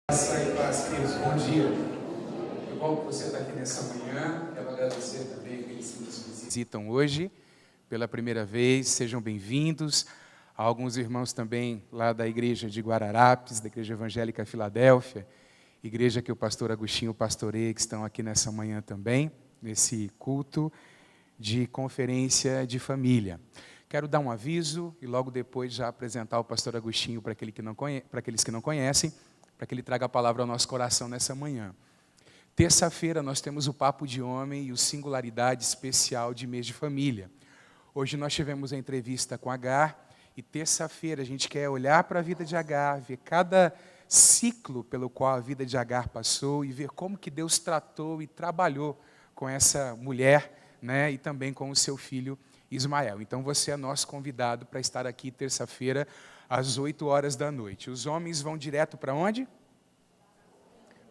Graça e paz, queridos, bom dia. É bom que você está aqui nessa manhã. Quero agradecer também aqueles que nos visitam hoje pela primeira vez. Sejam bem-vindos. Há alguns irmãos também lá da igreja de Guararapes, da Igreja Evangélica Filadélfia, igreja que o pastor Agostinho pastoreia, que estão aqui nessa manhã também, nesse culto de conferência de família. Quero dar um aviso e logo depois já apresentar o pastor Agostinho para aqueles que não conhecem, para que ele traga a palavra ao nosso coração nessa manhã. Terça-feira nós temos o Papo de Homem e o Singularidade Especial de Mês de Família. Hoje nós tivemos a entrevista com Agar e terça-feira a gente quer olhar para a vida de Agar, ver cada ciclo pelo qual a vida de Agar passou e ver como que Deus tratou e trabalhou com essa mulher, né, e também com o seu filho Ismael. Então você é nosso convidado para estar aqui terça-feira às 8h da noite. Os homens vão direto para onde?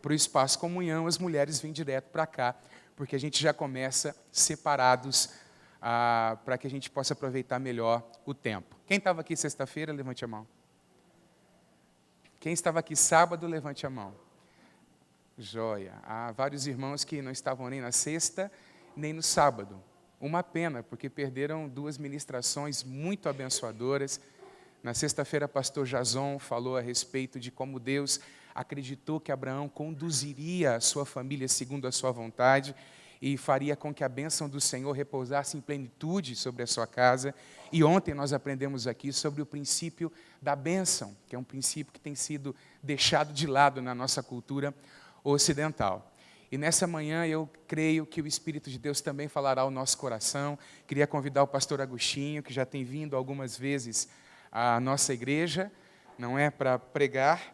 Para o espaço comunhão, as mulheres vêm direto para cá, porque a gente já começa separados para que a gente possa aproveitar melhor o tempo. Quem estava aqui sexta-feira, levante a mão. Quem estava aqui sábado, levante a mão. Joia. Há vários irmãos que não estavam nem na sexta, nem no sábado. Uma pena, porque perderam 2 ministrações muito abençoadoras. Na sexta-feira, pastor Jason falou a respeito de como Deus acreditou que Abraão conduziria a sua família segundo a sua vontade e faria com que a bênção do Senhor repousasse em plenitude sobre a sua casa. E ontem nós aprendemos aqui sobre o princípio da bênção, que é um princípio que tem sido deixado de lado na nossa cultura ocidental. E nessa manhã eu creio que o Espírito de Deus também falará ao nosso coração. Queria convidar o pastor Agostinho, que já tem vindo algumas vezes à nossa igreja, não é, para pregar,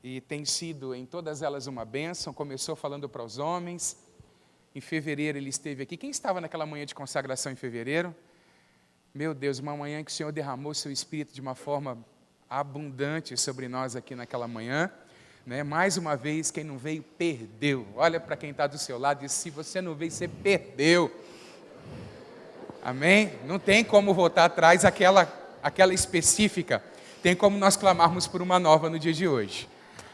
e tem sido em todas elas uma bênção. Começou falando para os homens, em fevereiro ele esteve aqui. Quem estava naquela manhã de consagração em fevereiro? Meu Deus, uma manhã que o Senhor derramou seu Espírito de uma forma abundante sobre nós aqui naquela manhã. Né? Mais uma vez, quem não veio, perdeu. Olha para quem está do seu lado e diz, se você não veio, você perdeu. Amém? Não tem como voltar atrás aquela específica. Tem como nós clamarmos por uma nova no dia de hoje.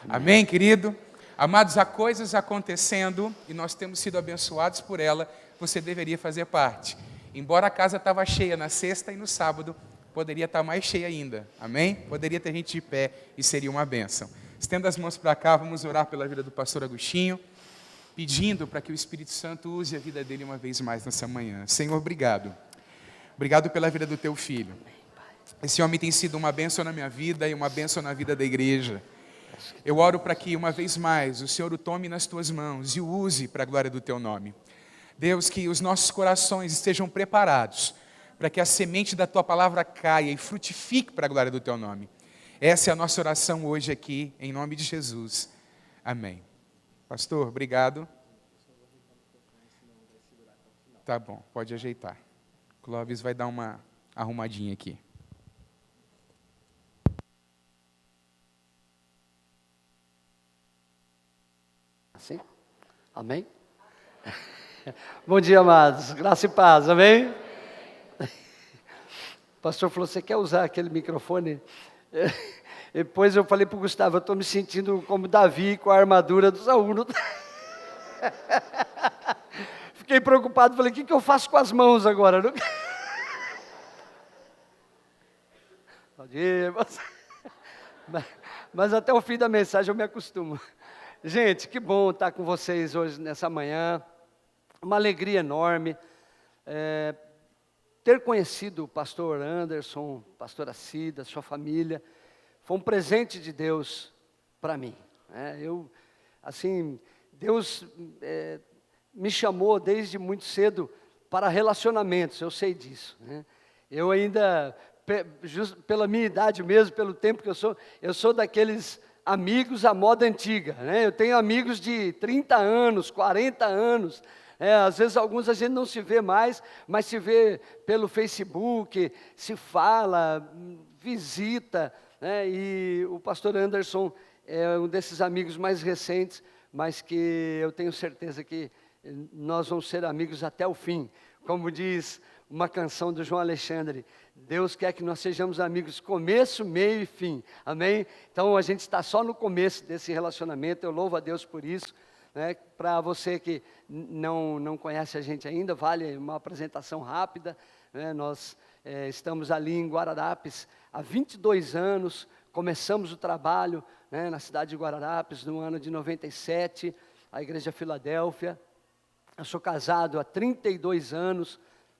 Amém, querido? Amados, há coisas acontecendo e nós temos sido abençoados por ela. Você deveria fazer parte. Embora a casa estava cheia na sexta e no sábado, poderia estar mais cheia ainda. Amém? Poderia ter gente de pé e seria uma bênção. Estenda as mãos para cá, vamos orar pela vida do pastor Agostinho, pedindo para que o Espírito Santo use a vida dele uma vez mais nessa manhã. Senhor, obrigado. Obrigado pela vida do teu filho. Esse homem tem sido uma bênção na minha vida e uma bênção na vida da igreja. Eu oro para que uma vez mais o Senhor o tome nas tuas mãos e o use para a glória do teu nome. Deus, que os nossos corações estejam preparados para que a semente da tua palavra caia e frutifique para a glória do teu nome. Essa é a nossa oração hoje aqui, em nome de Jesus. Amém. Pastor, obrigado. Tá bom, pode ajeitar. Clóvis vai dar uma arrumadinha aqui. Assim? Amém? Bom dia, amados. Graça e paz, amém? O pastor falou, você quer usar aquele microfone? Depois eu falei para o Gustavo, eu estou me sentindo como Davi com a armadura do Saul. Fiquei preocupado, falei, o que eu faço com as mãos agora? Mas até o fim da mensagem eu me acostumo. Gente, que bom estar com vocês hoje nessa manhã. Uma alegria enorme. Ter conhecido o pastor Anderson, pastora Cida, sua família, foi um presente de Deus para mim. Deus me chamou desde muito cedo para relacionamentos, eu sei disso. Né? Eu ainda, pela minha idade mesmo, pelo tempo que eu sou daqueles amigos à moda antiga. Né? Eu tenho amigos de 30 anos, 40 anos, às vezes alguns a gente não se vê mais, mas se vê pelo Facebook, se fala, visita, né? E o pastor Anderson é um desses amigos mais recentes, mas que eu tenho certeza que nós vamos ser amigos até o fim. Como diz uma canção do João Alexandre. Deus quer que nós sejamos amigos começo, meio e fim. Amém? Então a gente está só no começo desse relacionamento. Eu louvo a Deus por isso. Né? Para você que não conhece a gente ainda, vale uma apresentação rápida. Né? Nós estamos ali em Guararapes há 22 anos. Começamos o trabalho, né, na cidade de Guararapes no ano de 97, a Igreja Filadélfia. Eu sou casado há 32 anos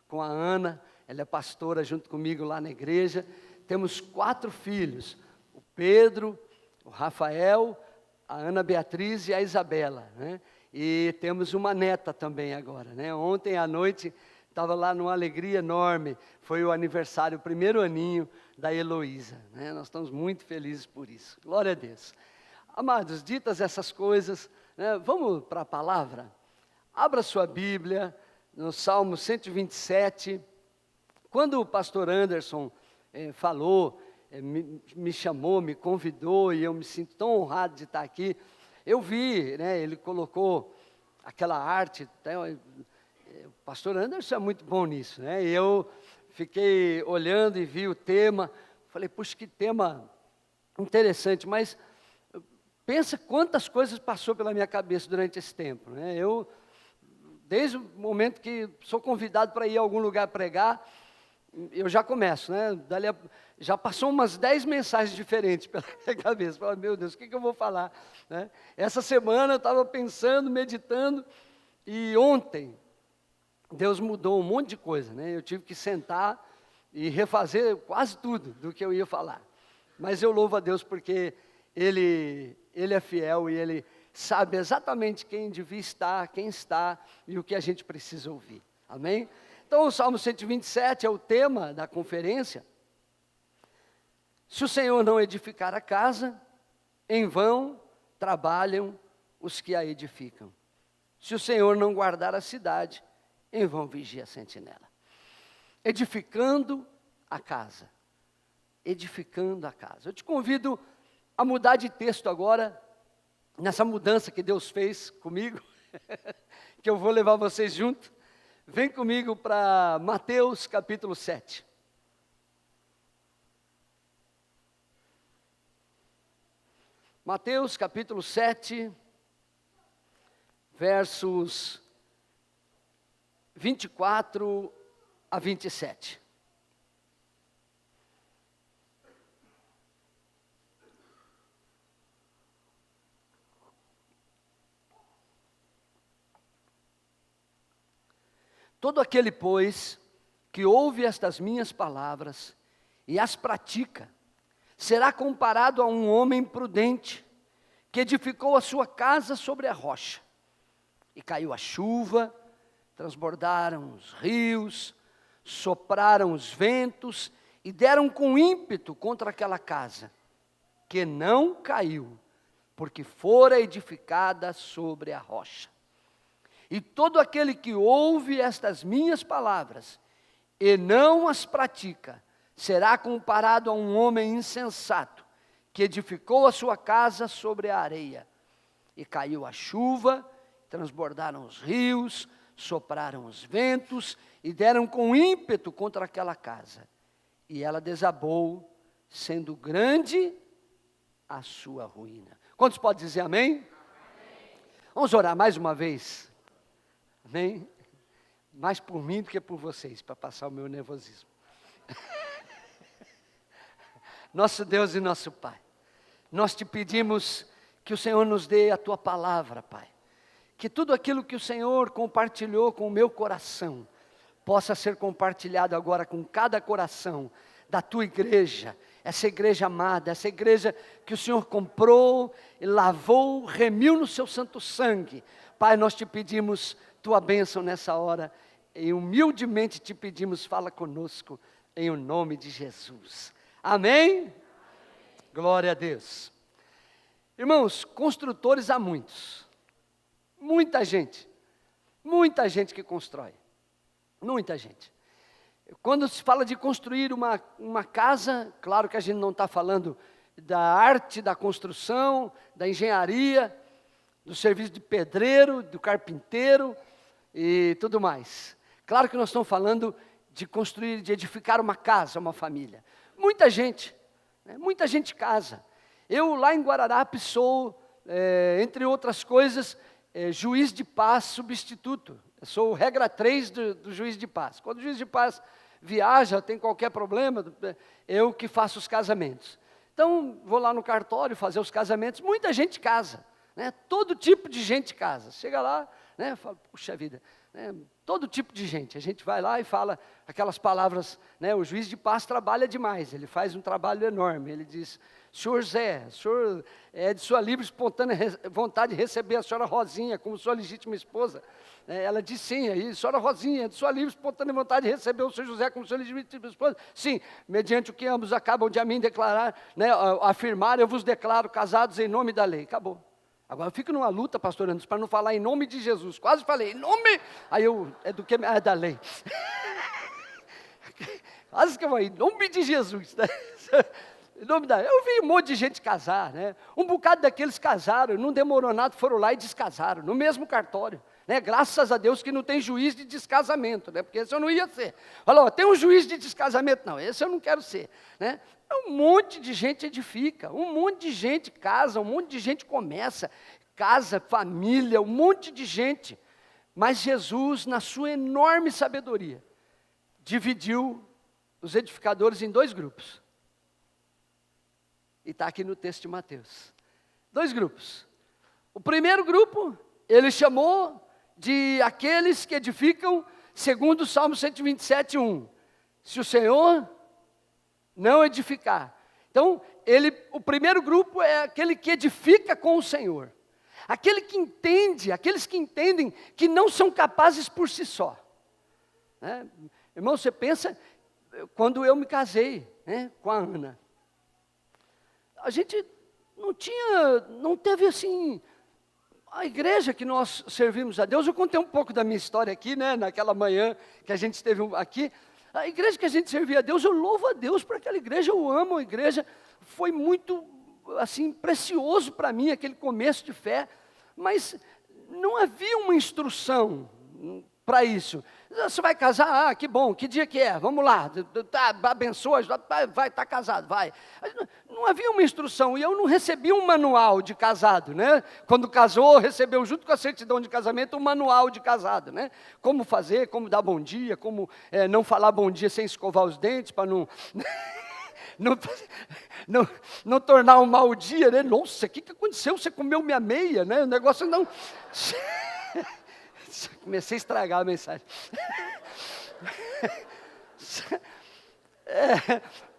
com a Ana, ela é pastora junto comigo lá na igreja. Temos 4 filhos, o Pedro, o Rafael, a Ana Beatriz e a Isabela. Né? E temos uma neta também agora. Né? Ontem à noite estava lá numa alegria enorme, foi o aniversário, o primeiro aninho da Heloísa. Né? Nós estamos muito felizes por isso, glória a Deus. Amados, ditas essas coisas, né, vamos para a palavra? Abra sua Bíblia, no Salmo 127, quando o pastor Anderson falou, me chamou, me convidou, e eu me sinto tão honrado de estar aqui, eu vi, né, ele colocou aquela arte, o pastor Anderson é muito bom nisso, né? E eu fiquei olhando e vi o tema, falei, puxa, que tema interessante, mas pensa quantas coisas passou pela minha cabeça durante esse tempo, né? Eu, desde o momento que sou convidado para ir a algum lugar pregar, eu já começo, né? Já passou umas 10 mensagens diferentes pela minha cabeça, falei, meu Deus, o que eu vou falar? Né? Essa semana eu estava pensando, meditando, e ontem, Deus mudou um monte de coisa, né? Eu tive que sentar e refazer quase tudo do que eu ia falar. Mas eu louvo a Deus porque Ele é fiel e Ele sabe exatamente quem devia estar, quem está e o que a gente precisa ouvir. Amém? Então o Salmo 127 é o tema da conferência. Se o Senhor não edificar a casa, em vão trabalham os que a edificam. Se o Senhor não guardar a cidade, em vão vigia a sentinela. Edificando a casa. Edificando a casa. Eu te convido a mudar de texto agora, nessa mudança que Deus fez comigo, que eu vou levar vocês junto. Vem comigo para Mateus capítulo 7. Mateus capítulo 7, versos 24 a 27. Todo aquele, pois, que ouve estas minhas palavras e as pratica, será comparado a um homem prudente, que edificou a sua casa sobre a rocha. E caiu a chuva, transbordaram os rios, sopraram os ventos e deram com ímpeto contra aquela casa, que não caiu, porque fora edificada sobre a rocha. E todo aquele que ouve estas minhas palavras e não as pratica, será comparado a um homem insensato, que edificou a sua casa sobre a areia. E caiu a chuva, transbordaram os rios, sopraram os ventos e deram com ímpeto contra aquela casa. E ela desabou, sendo grande a sua ruína. Quantos podem dizer amém? Amém. Vamos orar mais uma vez. Amém? Mais por mim do que por vocês, para passar o meu nervosismo. Nosso Deus e nosso Pai, nós te pedimos que o Senhor nos dê a Tua palavra, Pai. Que tudo aquilo que o Senhor compartilhou com o meu coração, possa ser compartilhado agora com cada coração da Tua igreja, essa igreja amada, essa igreja que o Senhor comprou, lavou, remiu no Seu santo sangue. Pai, nós te pedimos Tua bênção nessa hora, e humildemente te pedimos, fala conosco, em o nome de Jesus. Amém? Amém? Glória a Deus. Irmãos, construtores há muitos. Muita gente que constrói. Muita gente. Quando se fala de construir uma casa, claro que a gente não está falando da arte da construção, da engenharia, do serviço de pedreiro, do carpinteiro e tudo mais. Claro que nós estamos falando de construir, de edificar uma casa, uma família. Muita gente, né? Muita gente casa. Eu lá em Guararapes sou, entre outras coisas, juiz de paz substituto. Eu sou regra 3 do juiz de paz. Quando o juiz de paz viaja, tem qualquer problema, eu que faço os casamentos. Então, vou lá no cartório fazer os casamentos. Muita gente casa, né? Todo tipo de gente casa. Chega lá, né? Fala, puxa vida, né? Todo tipo de gente. A gente vai lá e fala aquelas palavras, né? O juiz de paz trabalha demais, ele faz um trabalho enorme. Ele diz: senhor Zé, o senhor é de sua livre e espontânea vontade de receber a senhora Rosinha como sua legítima esposa? Ela diz sim. Aí, senhora Rosinha, é de sua livre e espontânea vontade de receber o senhor José como sua legítima esposa? Sim, mediante o que ambos acabam de a mim declarar, né, afirmar, eu vos declaro casados em nome da lei. Acabou. Agora eu fico numa luta, pastor Anderson, para não falar em nome de Jesus. Quase falei, em nome... Aí eu, é da lei. Quase que eu falei, em nome de Jesus, né? Eu vi um monte de gente casar, né? Um bocado daqueles casaram, não demorou nada, foram lá e descasaram, no mesmo cartório. Né? Graças a Deus que não tem juiz de descasamento, né? Porque esse eu não ia ser. Falou, tem um juiz de descasamento? Não, esse eu não quero ser. Né? Um monte de gente edifica, um monte de gente casa, um monte de gente começa, casa, família, um monte de gente. Mas Jesus, na sua enorme sabedoria, dividiu os edificadores em 2 grupos. E está aqui no texto de Mateus. 2 grupos. O primeiro grupo, ele chamou de aqueles que edificam segundo o Salmo 127, 1. Se o Senhor não edificar. Então, o primeiro grupo é aquele que edifica com o Senhor. Aquele que entende, aqueles que entendem que não são capazes por si só. Né? Irmão, você pensa, quando eu me casei, né, com a Ana, a gente não teve assim, a igreja que nós servimos a Deus. Eu contei um pouco da minha história aqui, né, naquela manhã que a gente esteve aqui. A igreja que a gente servia a Deus, eu louvo a Deus por aquela igreja, eu amo a igreja, foi muito, assim, precioso para mim, aquele começo de fé, mas não havia uma instrução para isso. Você vai casar? Ah, que bom, que dia que é? Vamos lá, abençoa, vai estar casado, vai. Não havia uma instrução, e eu não recebi um manual de casado, né? Quando casou, recebeu junto com a certidão de casamento um manual de casado, né? Como fazer, como dar bom dia, como não falar bom dia sem escovar os dentes, para não... Não tornar um mau dia, né? Nossa, o que aconteceu? Você comeu minha meia, né? O negócio não... Comecei a estragar a mensagem.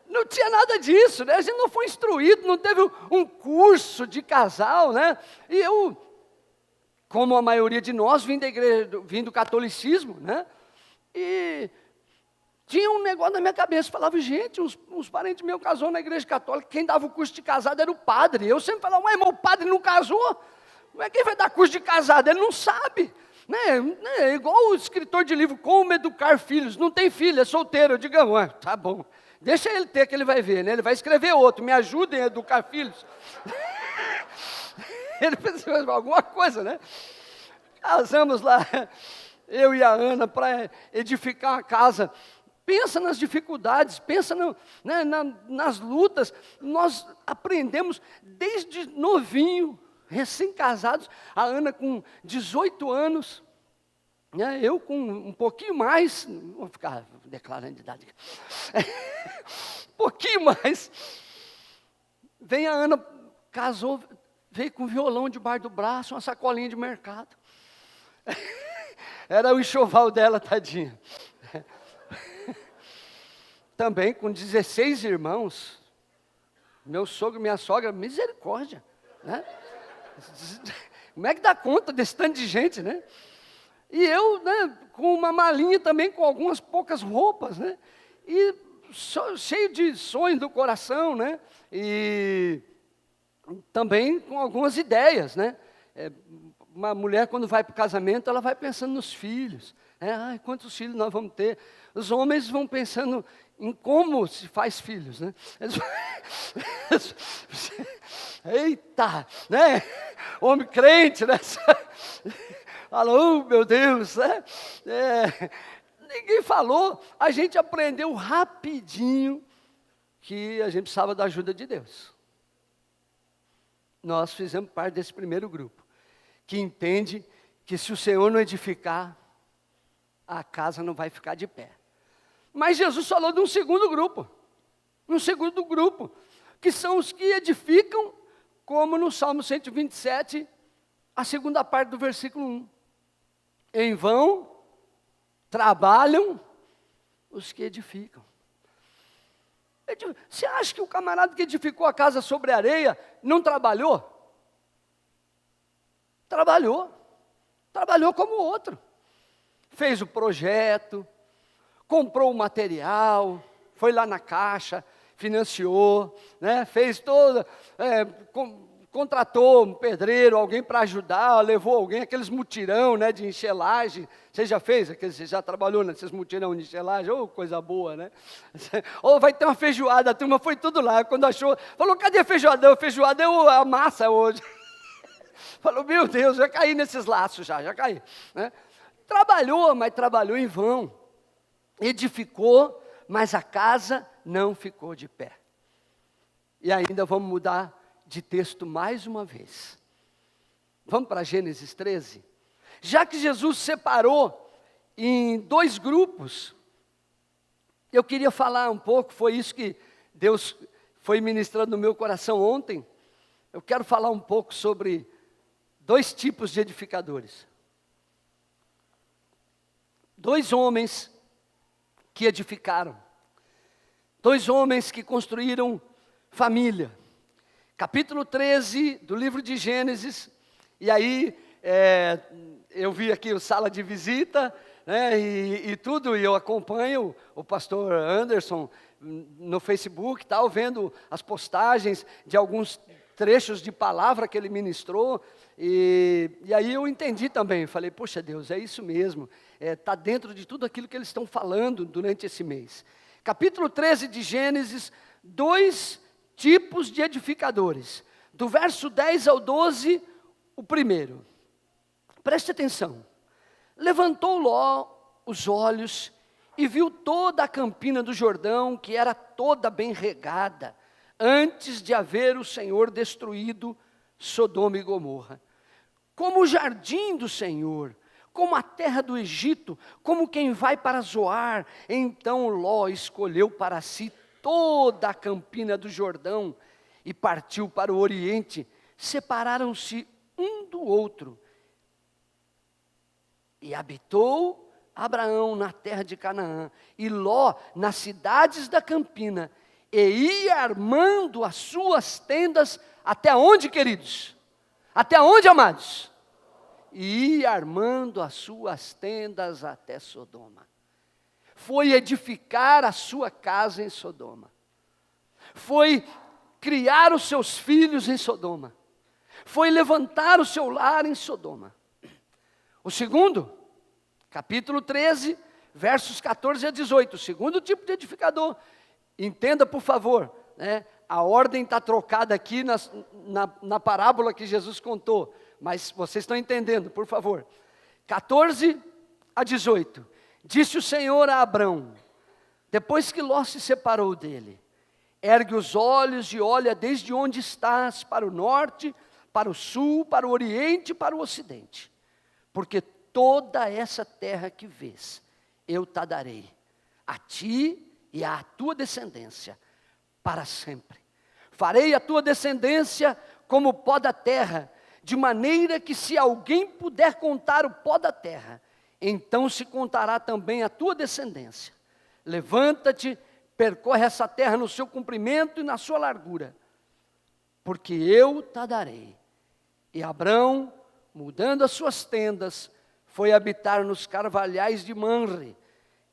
Não tinha nada disso, né? A gente não foi instruído, não teve um curso de casal, né? E eu, como a maioria de nós, vim da igreja, vim do catolicismo, né? E tinha um negócio na minha cabeça, falava, gente, uns parentes meus casou na igreja católica, quem dava o curso de casado era o padre. Eu sempre falava, ué, mas o padre não casou? Como é que ele vai dar curso de casado? Ele não sabe. Né? É igual o escritor de livro, Como Educar Filhos. Não tem filho, é solteiro. Eu digo, tá bom, deixa ele ter que ele vai ver, né? Ele vai escrever outro, me ajudem a educar filhos. Ele precisa de alguma coisa, né? Casamos lá, eu e a Ana, para edificar a casa. Pensa nas dificuldades, pensa nas lutas. Nós aprendemos desde novinho, recém-casados, a Ana com 18 anos, né, eu com um pouquinho mais, não vou ficar declarando de idade, um pouquinho mais, vem a Ana, casou, veio com violão debaixo do braço, uma sacolinha de mercado, era o enxoval dela, tadinha, também com 16 irmãos, meu sogro e minha sogra, misericórdia, né? Como é que dá conta desse tanto de gente, né? E eu, né, com uma malinha também, com algumas poucas roupas, né? E cheio de sonhos do coração, né? E também com algumas ideias, né? Uma mulher, quando vai para o casamento, ela vai pensando nos filhos. Ai, quantos filhos nós vamos ter? Os homens vão pensando em como se faz filhos, né? Eita, né? Homem crente, né? Fala, oh, meu Deus, né? ninguém falou, a gente aprendeu rapidinho que a gente precisava da ajuda de Deus. Nós fizemos parte desse primeiro grupo, que entende que se o Senhor não edificar, a casa não vai ficar de pé. Mas Jesus falou de um segundo grupo, que são os que edificam, como no Salmo 127, a segunda parte do versículo 1. Em vão trabalham os que edificam. Você acha que o camarada que edificou a casa sobre a areia não trabalhou? Trabalhou como outro. Fez o projeto, comprou o material, foi lá na caixa, financiou, né? Fez toda, contratou um pedreiro, alguém para ajudar, levou alguém, aqueles mutirão, né, de enxelagem. Você já fez? Você já trabalhou nesses mutirão de enxelagem? Oh, coisa boa, né? Ou vai ter uma feijoada, a turma foi tudo lá. Quando achou, falou, cadê a feijoada? Feijoada é a massa hoje. Falou, meu Deus, já caí nesses laços, já caí. Né? Trabalhou, mas trabalhou em vão. Edificou, mas a casa não ficou de pé. E ainda vamos mudar de texto mais uma vez. Vamos para Gênesis 13? Já que Jesus separou em 2 grupos, eu queria falar um pouco, foi isso que Deus foi ministrando no meu coração ontem. Eu quero falar um pouco sobre 2 tipos de edificadores. 2 homens que edificaram. 2 homens que construíram família. Capítulo 13 do livro de Gênesis, e aí eu vi aqui o sala de visita, né, e tudo, e eu acompanho o pastor Anderson no Facebook, tal, vendo as postagens de alguns trechos de palavra que ele ministrou, e aí eu entendi também, falei, poxa Deus, é isso mesmo, está dentro de tudo aquilo que eles estão falando durante esse mês. Capítulo 13 de Gênesis, 2 tipos de edificadores. Do verso 10 ao 12, o primeiro. Preste atenção. Levantou Ló os olhos e viu toda a campina do Jordão, que era toda bem regada, antes de haver o Senhor destruído Sodoma e Gomorra. Como o jardim do Senhor, como a terra do Egito, como quem vai para Zoar. Então Ló escolheu para si toda a campina do Jordão e partiu para o oriente. Separaram-se um do outro. E habitou Abraão na terra de Canaã, e Ló nas cidades da campina, e ia armando as suas tendas, até onde, queridos? Até onde, amados? E ia armando as suas tendas até Sodoma. Foi edificar a sua casa em Sodoma. Foi criar os seus filhos em Sodoma. Foi levantar o seu lar em Sodoma. O segundo, capítulo 13, versos 14 a 18. O segundo tipo de edificador. Entenda, por favor, né? A ordem está trocada aqui na parábola que Jesus contou. Mas vocês estão entendendo, por favor. 14 a 18. Disse o Senhor a Abrão, depois que Ló se separou dele: ergue os olhos e olha desde onde estás, para o norte, para o sul, para o oriente e para o ocidente. Porque toda essa terra que vês, eu te darei, a ti e à tua descendência, para sempre. Farei a tua descendência como o pó da terra, de maneira que se alguém puder contar o pó da terra, então se contará também a tua descendência. Levanta-te, percorre essa terra no seu comprimento e na sua largura, porque eu te darei. E Abrão, mudando as suas tendas, foi habitar nos carvalhais de Manre,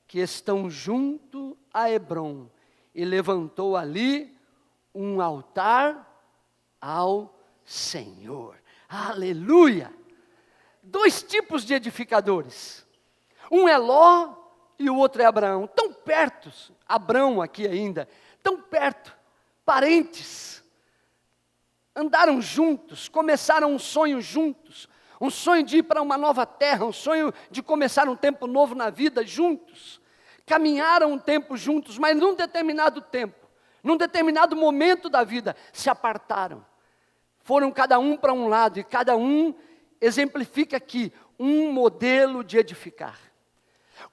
que estão junto a Hebrom, e levantou ali um altar ao Senhor. Aleluia! 2 tipos de edificadores. Um é Ló e o outro é Abraão. Tão perto, Abrão aqui ainda, tão perto, parentes. Andaram juntos, começaram um sonho juntos, um sonho de ir para uma nova terra, um sonho de começar um tempo novo na vida juntos. Caminharam um tempo juntos, mas num determinado tempo, num determinado momento da vida, se apartaram. Foram cada um para um lado, e cada um exemplifica aqui um modelo de edificar.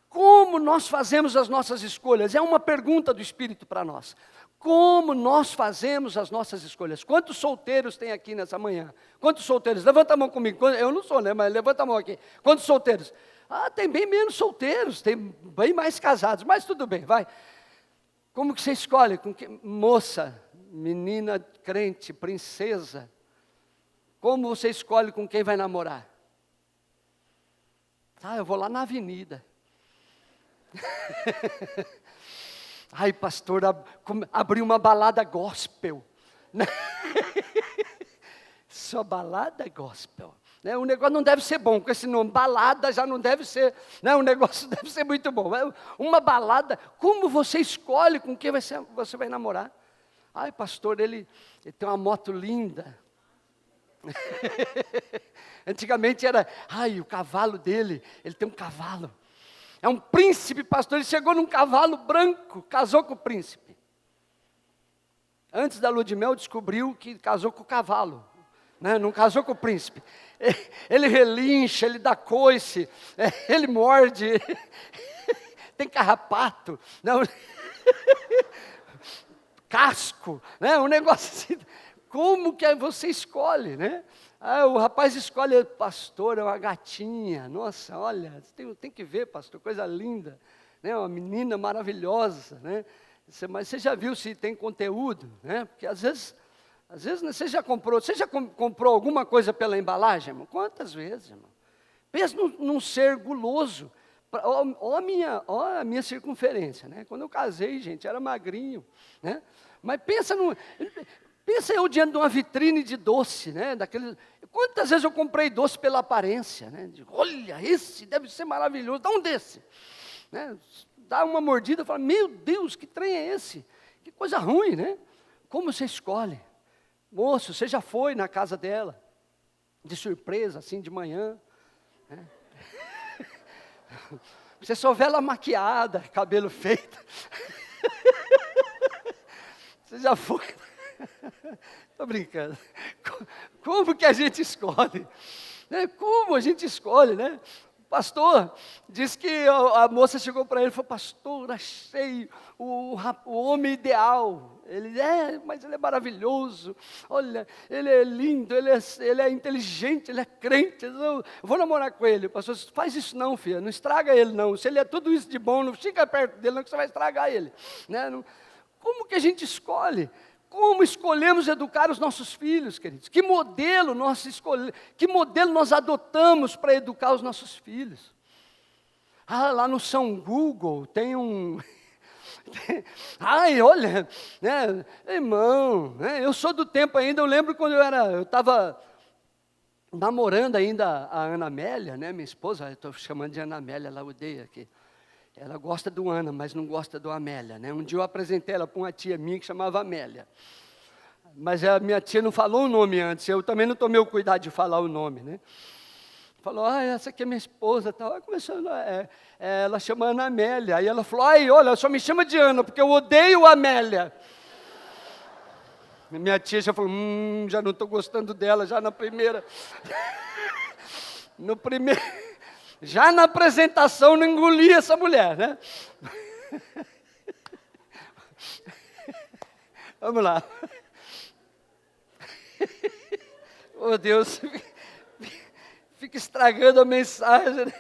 Como nós fazemos as nossas escolhas? É uma pergunta do Espírito para nós. Como nós fazemos as nossas escolhas? Quantos solteiros tem aqui nessa manhã? Quantos solteiros? Levanta a mão comigo. Eu não sou, né? Mas levanta a mão aqui. Quantos solteiros? Tem bem menos solteiros, tem bem mais casados, mas tudo bem, vai. Como que você escolhe? Moça, menina crente, princesa. Como você escolhe com quem vai namorar? Eu vou lá na avenida. Ai, pastor, abri uma balada gospel. Só balada gospel. O negócio não deve ser bom, com esse nome, balada já não deve ser, o negócio deve ser muito bom. Uma balada, como você escolhe com quem você vai namorar? Ai, pastor, ele tem uma moto linda. Antigamente era, o cavalo dele, ele tem um cavalo. É um príncipe, pastor, ele chegou num cavalo branco, casou com o príncipe. Antes da lua de mel, descobriu que casou com o cavalo, não casou com o príncipe. Ele relincha, ele dá coice, ele morde, tem carrapato, casco, um negócio assim. Como que você escolhe, o rapaz escolhe, pastor, é uma gatinha, nossa, olha, tem que ver, pastor, coisa linda, uma menina maravilhosa, mas você já viu se tem conteúdo, porque às vezes você já comprou alguma coisa pela embalagem, irmão? Quantas vezes, irmão? Pensa num ser guloso, olha a minha circunferência, quando eu casei, gente, era magrinho, mas pensa eu diante de uma vitrine de doce, quantas vezes eu comprei doce pela aparência, Digo, olha, esse deve ser maravilhoso, dá um desse, dá uma mordida e fala, meu Deus, que trem é esse? Que coisa ruim, Como você escolhe? Moço, você já foi na casa dela, de surpresa, assim, de manhã, Você só vê ela maquiada, cabelo feito, você já foi... Estou brincando. Como que a gente escolhe? Como a gente escolhe, O pastor disse que a moça chegou para ele e falou, pastor, achei o homem ideal. Mas ele é maravilhoso. Olha, ele é lindo, ele é inteligente, ele é crente. Eu vou namorar com ele. O pastor disse, faz isso não, filha, não estraga ele não. Se ele é tudo isso de bom, não fica perto dele, não, que você vai estragar ele. Como que a gente escolhe? Como escolhemos educar os nossos filhos, queridos? Que modelo nós adotamos para educar os nossos filhos? Lá no São Google tem um... olha, irmão, eu sou do tempo ainda, eu lembro quando eu estava namorando ainda a Ana Amélia, minha esposa, eu estou chamando de Ana Amélia, ela odeia aqui. Ela gosta do Ana, mas não gosta do Amélia, Um dia eu apresentei ela para uma tia minha que chamava Amélia. Mas a minha tia não falou o nome antes, eu também não tomei o cuidado de falar o nome, Falou, essa aqui é minha esposa, tal. Aí começou, ela chama Ana Amélia. Aí ela falou, olha, só me chama de Ana, porque eu odeio a Amélia. Minha tia já falou, já não estou gostando dela, já na primeira. Já na apresentação não engoli essa mulher, Vamos lá. Oh Deus, fica estragando a mensagem.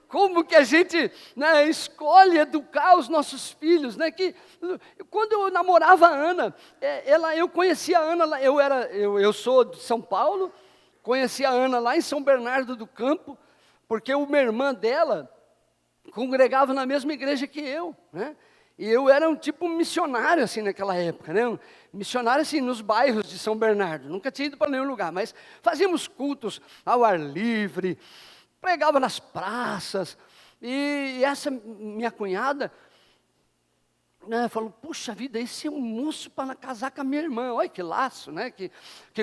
Como que a gente escolhe educar os nossos filhos, que quando eu namorava a Ana, eu conhecia a Ana, eu sou de São Paulo, conheci a Ana lá em São Bernardo do Campo, porque uma irmã dela congregava na mesma igreja que eu, E eu era um tipo missionário, assim, naquela época, Missionário, assim, nos bairros de São Bernardo. Nunca tinha ido para nenhum lugar, mas fazíamos cultos ao ar livre, pregava nas praças. E essa minha cunhada, né, falou, puxa vida, esse é um moço para casar com a minha irmã, olha que laço, né, que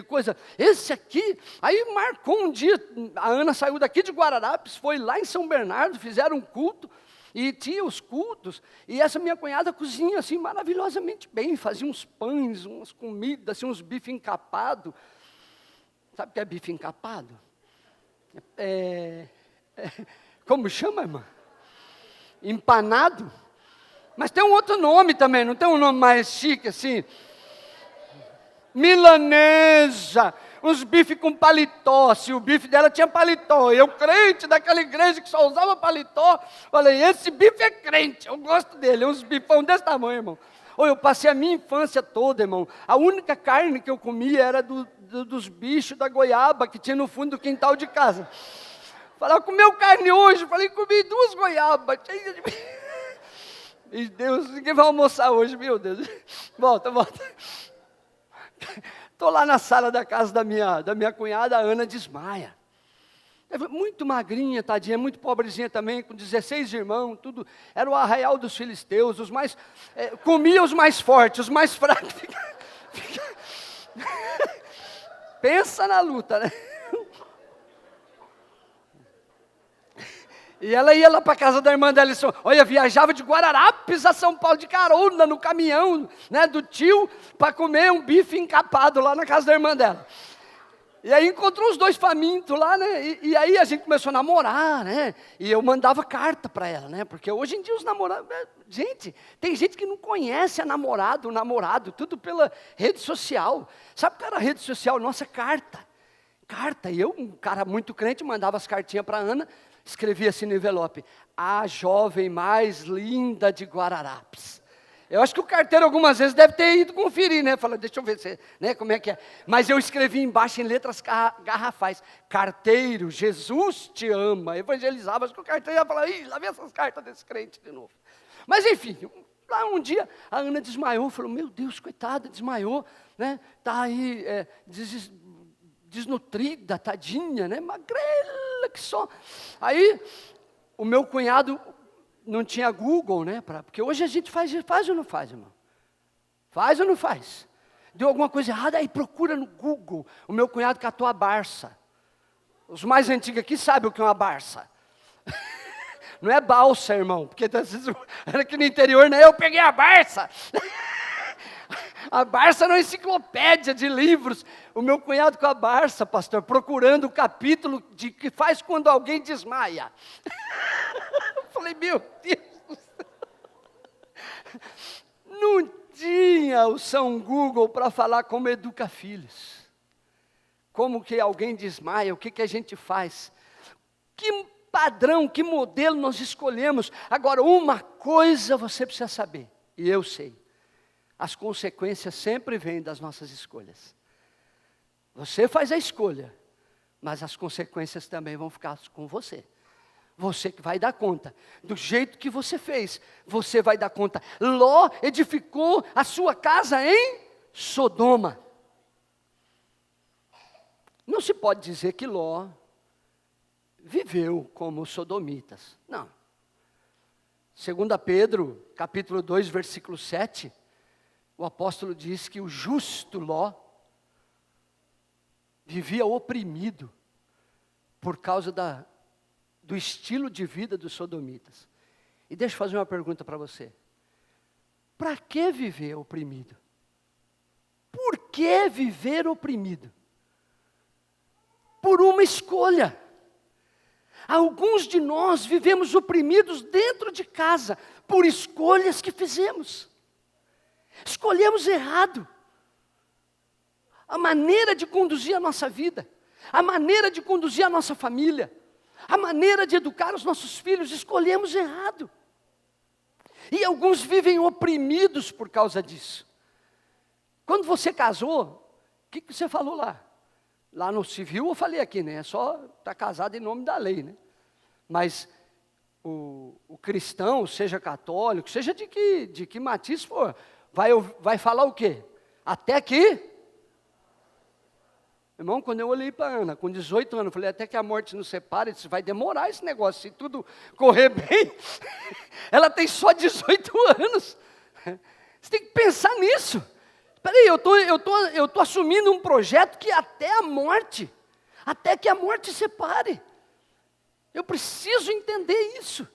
coisa, esse aqui, aí marcou um dia, a Ana saiu daqui de Guararapes, foi lá em São Bernardo, fizeram um culto, e tinha os cultos, e essa minha cunhada cozinha assim maravilhosamente bem, fazia uns pães, umas comidas, assim, uns bife encapado. Sabe o que é bife encapado? Como chama, irmã? Empanado? Mas tem um outro nome também, não tem um nome mais chique assim? Milanesa, uns bifes com paletó, se o bife dela tinha paletó, eu crente daquela igreja que só usava paletó, falei, esse bife é crente, eu gosto dele, uns bifão desse tamanho, irmão. Ou eu passei a minha infância toda, irmão, a única carne que eu comia era dos bichos da goiaba que tinha no fundo do quintal de casa. Falei, comeu carne hoje, falei, comi 2 goiabas, e Deus, ninguém vai almoçar hoje, meu Deus. Volta. Estou lá na sala da casa da minha cunhada, a Ana desmaia. Muito magrinha, tadinha, muito pobrezinha também, com 16 irmãos, tudo. Era o arraial dos filisteus, comia os mais fortes, os mais fracos. Pensa na luta, né? E ela ia lá para a casa da irmã dela, olha, viajava de Guararapes a São Paulo de carona, no caminhão, né, do tio, para comer um bife encapado lá na casa da irmã dela. E aí encontrou os 2 famintos lá, né, e aí a gente começou a namorar, né, e eu mandava carta para ela, né, porque hoje em dia os namorados, gente, tem gente que não conhece o namorado, tudo pela rede social. Sabe o que era a rede social? Nossa, carta, e eu, um cara muito crente, mandava as cartinhas para a Ana, escrevia assim no envelope, a jovem mais linda de Guararapes. Eu acho que o carteiro algumas vezes deve ter ido conferir, né? Fala, deixa eu ver né, como é que é. Mas eu escrevi embaixo em letras garrafais, carteiro, Jesus te ama. Evangelizava, acho que o carteiro ia falar, ih, lá vem essas cartas desse crente de novo. Mas enfim, lá um dia a Ana desmaiou, falou, meu Deus, coitada, desmaiou, né? Está aí desnutrida, tadinha, né? Magrela que só. Aí o meu cunhado não tinha Google, né? Porque hoje a gente faz ou não faz, irmão? Faz ou não faz? Deu alguma coisa errada, aí procura no Google. O meu cunhado catou a Barça. Os mais antigos aqui sabem o que é uma Barça. Não é balsa, irmão, porque era aqui no interior, né? Eu peguei a Barça. A Barça era uma enciclopédia de livros. O meu cunhado com a Barça, pastor, procurando o capítulo de que faz quando alguém desmaia. Eu falei, meu Deus. Não tinha o São Google para falar como educa filhos. Como que alguém desmaia, o que a gente faz. Que padrão, que modelo nós escolhemos. Agora, uma coisa você precisa saber, e eu sei. As consequências sempre vêm das nossas escolhas. Você faz a escolha, mas as consequências também vão ficar com você. Você que vai dar conta. Do jeito que você fez, você vai dar conta. Ló edificou a sua casa em Sodoma. Não se pode dizer que Ló viveu como os sodomitas. Não. 2 Pedro, capítulo 2, versículo 7, o apóstolo diz que o justo Ló vivia oprimido por causa do estilo de vida dos sodomitas. E deixa eu fazer uma pergunta para você. Para que viver oprimido? Por que viver oprimido? Por uma escolha. Alguns de nós vivemos oprimidos dentro de casa, por escolhas que fizemos. Escolhemos errado. A maneira de conduzir a nossa vida, a maneira de conduzir a nossa família, a maneira de educar os nossos filhos, escolhemos errado. E alguns vivem oprimidos por causa disso. Quando você casou, o que você falou lá? Lá no civil eu falei aqui, né? É só estar casado em nome da lei, né? Mas o cristão, seja católico, seja de que matiz for, vai falar o quê? Até que... Irmão, quando eu olhei para a Ana, com 18 anos, eu falei, até que a morte nos separe, isso vai demorar esse negócio, se tudo correr bem. Ela tem só 18 anos. Você tem que pensar nisso. Espera aí, eu tô assumindo um projeto que até que a morte separe. Eu preciso entender isso.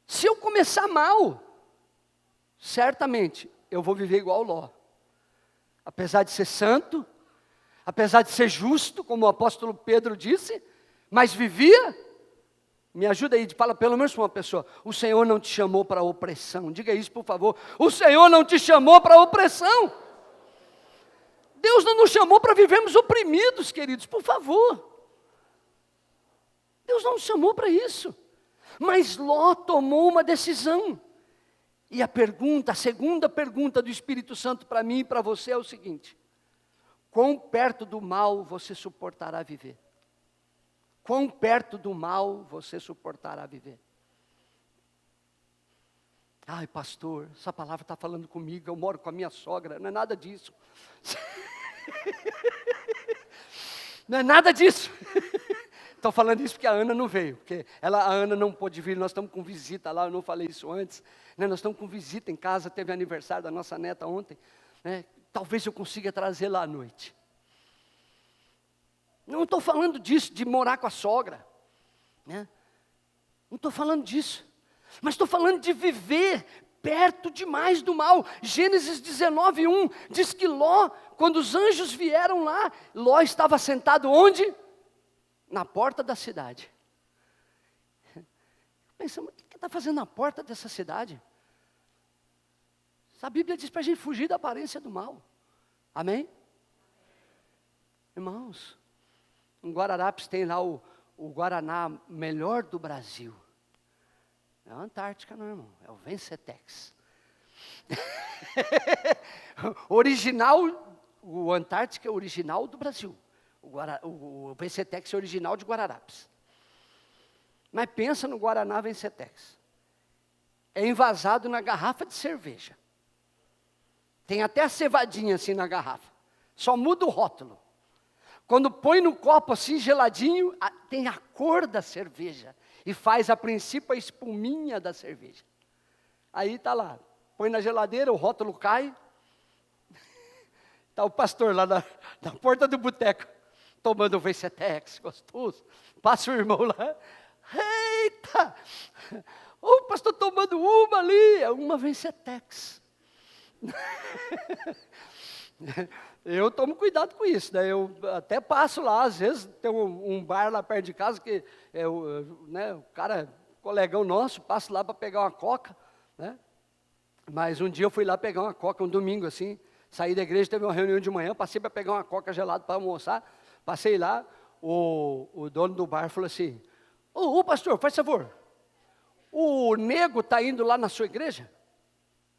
Se eu começar mal, certamente eu vou viver igual Ló. Apesar de ser santo, apesar de ser justo, como o apóstolo Pedro disse, mas vivia. Me ajuda aí, fala pelo menos para uma pessoa. O Senhor não te chamou para a opressão. Diga isso, por favor. O Senhor não te chamou para a opressão. Deus não nos chamou para vivermos oprimidos, queridos, por favor. Deus não nos chamou para isso. Mas Ló tomou uma decisão. E a segunda pergunta do Espírito Santo para mim e para você é o seguinte: quão perto do mal você suportará viver? Quão perto do mal você suportará viver? Ai, pastor, essa palavra está falando comigo, eu moro com a minha sogra. Não é nada disso. Não é nada disso. Estou falando isso porque a Ana não veio, porque a Ana não pôde vir, nós estamos com visita lá, eu não falei isso antes, né? Nós estamos com visita em casa, teve aniversário da nossa neta ontem, né? Talvez eu consiga trazer lá à noite. Não estou falando disso, de morar com a sogra, né? Não estou falando disso, mas estou falando de viver perto demais do mal. Gênesis 19:1 diz que Ló, quando os anjos vieram lá, Ló estava sentado onde? Na porta da cidade. Pensamos, o que está fazendo na porta dessa cidade? A Bíblia diz para a gente fugir da aparência do mal. Amém? Irmãos, em Guararapes tem lá o Guaraná melhor do Brasil. Não é a Antártica não, irmão, é o Vencetex. Original, o Antártica é original do Brasil. O Vencetex é original de Guararapes. Mas pensa no Guaraná Vencetex. É envasado na garrafa de cerveja. Tem até a cevadinha assim na garrafa. Só muda o rótulo. Quando põe no copo assim geladinho, tem a cor da cerveja. E faz a princípio a espuminha da cerveja. Aí está lá. Põe na geladeira, o rótulo cai. Está o pastor lá na porta do boteco. Tomando um Vencetex, gostoso. Passa o irmão lá. Eita! O pastor tomando uma ali. É uma Vencetex. Eu tomo cuidado com isso, né? Eu até passo lá, às vezes tem um bar lá perto de casa que o cara, colegão nosso, passo lá para pegar uma coca, né? Mas um dia eu fui lá pegar uma coca, um domingo assim, saí da igreja, teve uma reunião de manhã, passei para pegar uma coca gelada para almoçar, passei lá, o dono do bar falou assim: ô pastor, faz favor, o nego está indo lá na sua igreja?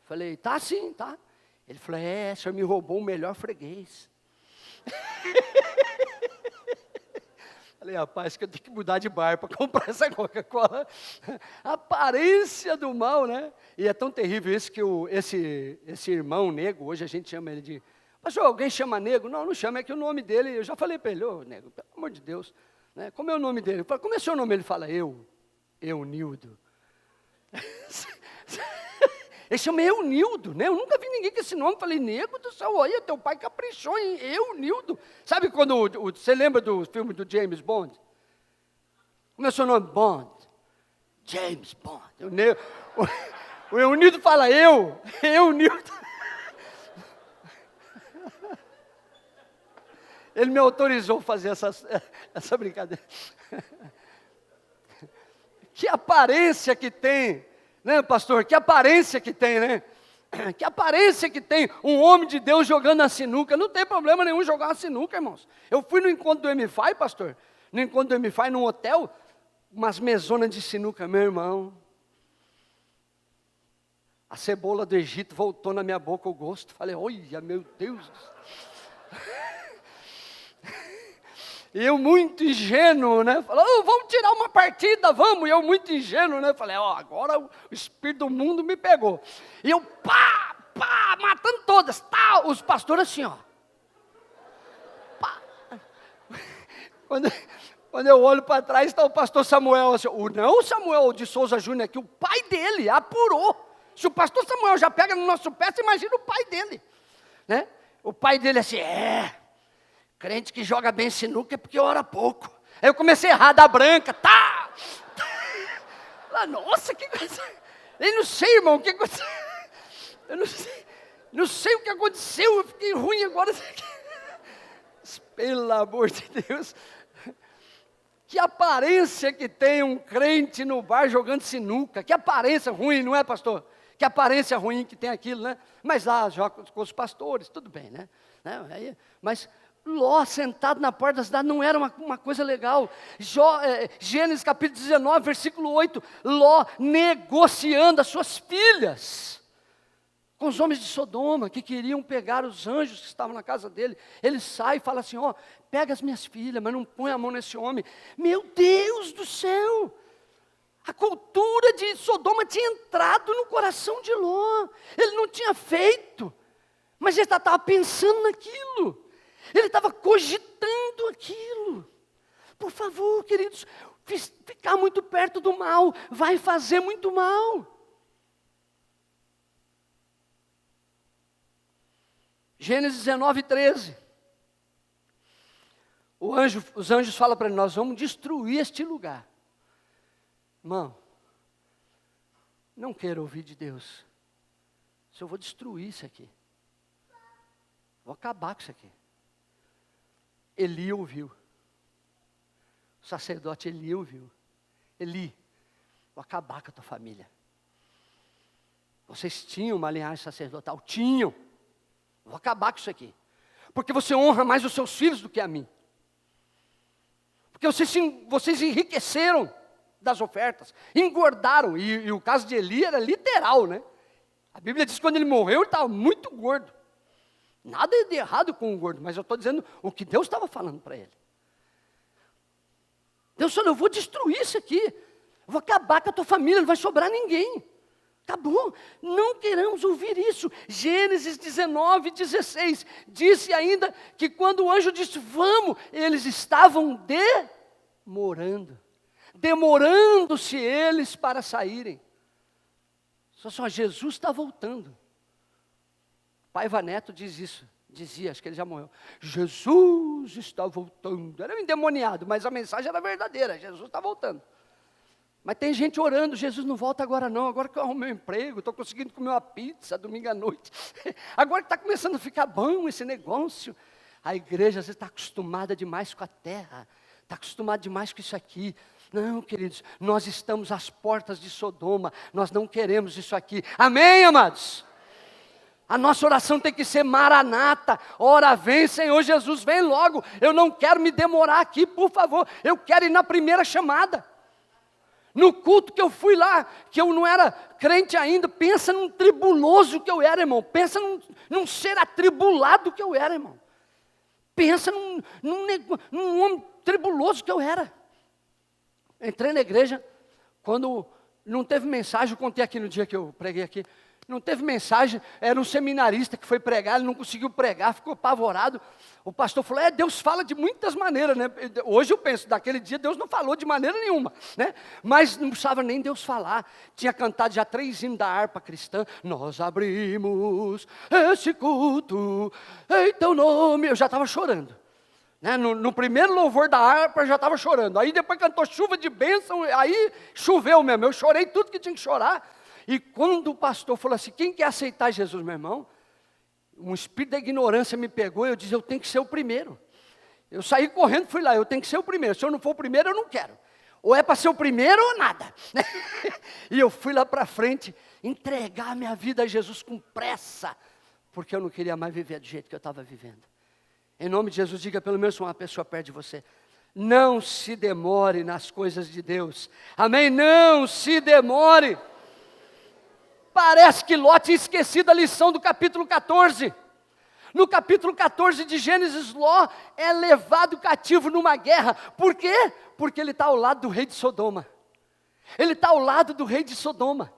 Falei, tá sim, tá. Ele falou, o senhor me roubou o melhor freguês. Falei, rapaz, que eu tenho que mudar de bar para comprar essa Coca-Cola. Aparência do mal, né? E é tão terrível isso que esse irmão nego, hoje a gente chama ele de... Pastor, alguém chama nego? Não chama, é que o nome dele, eu já falei para ele, nego, pelo amor de Deus, né? Como é o nome dele? Eu falei, como é seu nome? Ele fala, Nildo. Ele chama Nildo, né? Eu nunca vi ninguém com esse nome. Falei, nego do céu, olha, teu pai caprichou em Nildo. Sabe quando, você lembra do filme do James Bond? Como é o seu nome? Bond. James Bond. O Eunildo fala, Nildo. Ele me autorizou a fazer essa brincadeira. Que aparência que tem. Né, pastor? Que aparência que tem, né? Que aparência que tem um homem de Deus jogando a sinuca. Não tem problema nenhum jogar a sinuca, irmãos. Eu fui no encontro do MFI, pastor. No encontro do MFI, num hotel, umas mesonas de sinuca, meu irmão. A cebola do Egito voltou na minha boca o gosto. Falei, olha, meu Deus. Eu muito ingênuo, né? Falei, vamos tirar uma partida, vamos. E eu muito ingênuo, né? Falei, agora o espírito do mundo me pegou. E eu, pá, matando todas. Tá, os pastores assim, ó. Pá. Quando eu olho para trás, está o pastor Samuel assim. Não o Samuel de Souza Júnior aqui, o pai dele apurou. Se o pastor Samuel já pega no nosso pé, você imagina o pai dele. Né? O pai dele assim, crente que joga bem sinuca é porque ora pouco. Aí eu comecei a errar da branca, tá. Nossa, que coisa. Eu não sei, irmão, o que aconteceu. Eu não sei o que aconteceu, eu fiquei ruim agora. Pelo amor de Deus. Que aparência que tem um crente no bar jogando sinuca. Que aparência ruim, não é, pastor? Que aparência ruim que tem aquilo, né? Mas lá, joga com os pastores, tudo bem, né? Mas Ló sentado na porta da cidade não era uma coisa legal. Gênesis capítulo 19, versículo 8. Ló negociando as suas filhas com os homens de Sodoma, que queriam pegar os anjos que estavam na casa dele. Ele sai e fala assim, pega as minhas filhas, mas não põe a mão nesse homem. Meu Deus do céu! A cultura de Sodoma tinha entrado no coração de Ló. Ele não tinha feito, mas ele estava pensando naquilo. Ele estava cogitando aquilo. Por favor, queridos, ficar muito perto do mal vai fazer muito mal. Gênesis 19, 13. Os anjos falam para ele, nós vamos destruir este lugar. Irmão, não quero ouvir de Deus. Se eu vou destruir isso aqui. Vou acabar com isso aqui. Eli ouviu. O sacerdote Eli ouviu. Eli, vou acabar com a tua família. Vocês tinham uma linhagem sacerdotal? Tinham. Vou acabar com isso aqui. Porque você honra mais os seus filhos do que a mim. Porque vocês enriqueceram das ofertas, engordaram. E o caso de Eli era literal, né? A Bíblia diz que quando ele morreu, ele estava muito gordo. Nada de errado com o gordo, mas eu estou dizendo o que Deus estava falando para ele. Deus falou, eu vou destruir isso aqui. Eu vou acabar com a tua família, não vai sobrar ninguém. Acabou. Não queremos ouvir isso. Gênesis 19, 16. Disse ainda que quando o anjo disse, vamos, eles estavam demorando-se eles para saírem. Só Jesus está voltando. Paiva Neto diz isso, dizia, acho que ele já morreu. Jesus está voltando. Era um endemoniado, mas a mensagem era verdadeira, Jesus está voltando. Mas tem gente orando, Jesus não volta agora não, agora que eu arrumei um emprego, estou conseguindo comer uma pizza domingo à noite. Agora que está começando a ficar bom esse negócio. A igreja às vezes está acostumada demais com a terra, está acostumada demais com isso aqui. Não, queridos, nós estamos às portas de Sodoma, nós não queremos isso aqui. Amém, amados? A nossa oração tem que ser maranata. Ora vem, Senhor Jesus, vem logo. Eu não quero me demorar aqui, por favor. Eu quero ir na primeira chamada. No culto que eu fui lá, que eu não era crente ainda, pensa num tribuloso que eu era, irmão. Pensa num ser atribulado que eu era, irmão. Pensa num homem tribuloso que eu era. Entrei na igreja, quando não teve mensagem, eu contei aqui no dia que eu preguei aqui. Não teve mensagem, era um seminarista que foi pregar, ele não conseguiu pregar, ficou apavorado. O pastor falou, Deus fala de muitas maneiras, né? Hoje eu penso, daquele dia Deus não falou de maneira nenhuma, né? Mas não precisava nem Deus falar. Tinha cantado já 3 hinos da harpa cristã. Nós abrimos esse culto em teu nome. Eu já estava chorando. Né? No primeiro louvor da harpa eu já estava chorando. Aí depois cantou chuva de bênção, aí choveu mesmo. Eu chorei tudo que tinha que chorar. E quando o pastor falou assim, quem quer aceitar Jesus, meu irmão? Um espírito da ignorância me pegou e eu disse, eu tenho que ser o primeiro. Eu saí correndo, fui lá, eu tenho que ser o primeiro. Se eu não for o primeiro, eu não quero. Ou é para ser o primeiro ou nada. E eu fui lá para frente, entregar minha vida a Jesus com pressa, porque eu não queria mais viver do jeito que eu estava vivendo. Em nome de Jesus, diga pelo menos uma pessoa perto de você. Não se demore nas coisas de Deus. Amém? Não se demore. Parece que Ló tinha esquecido a lição do capítulo 14. No capítulo 14 de Gênesis, Ló é levado cativo numa guerra. Por quê? Porque ele está ao lado do rei de Sodoma. Ele está ao lado do rei de Sodoma.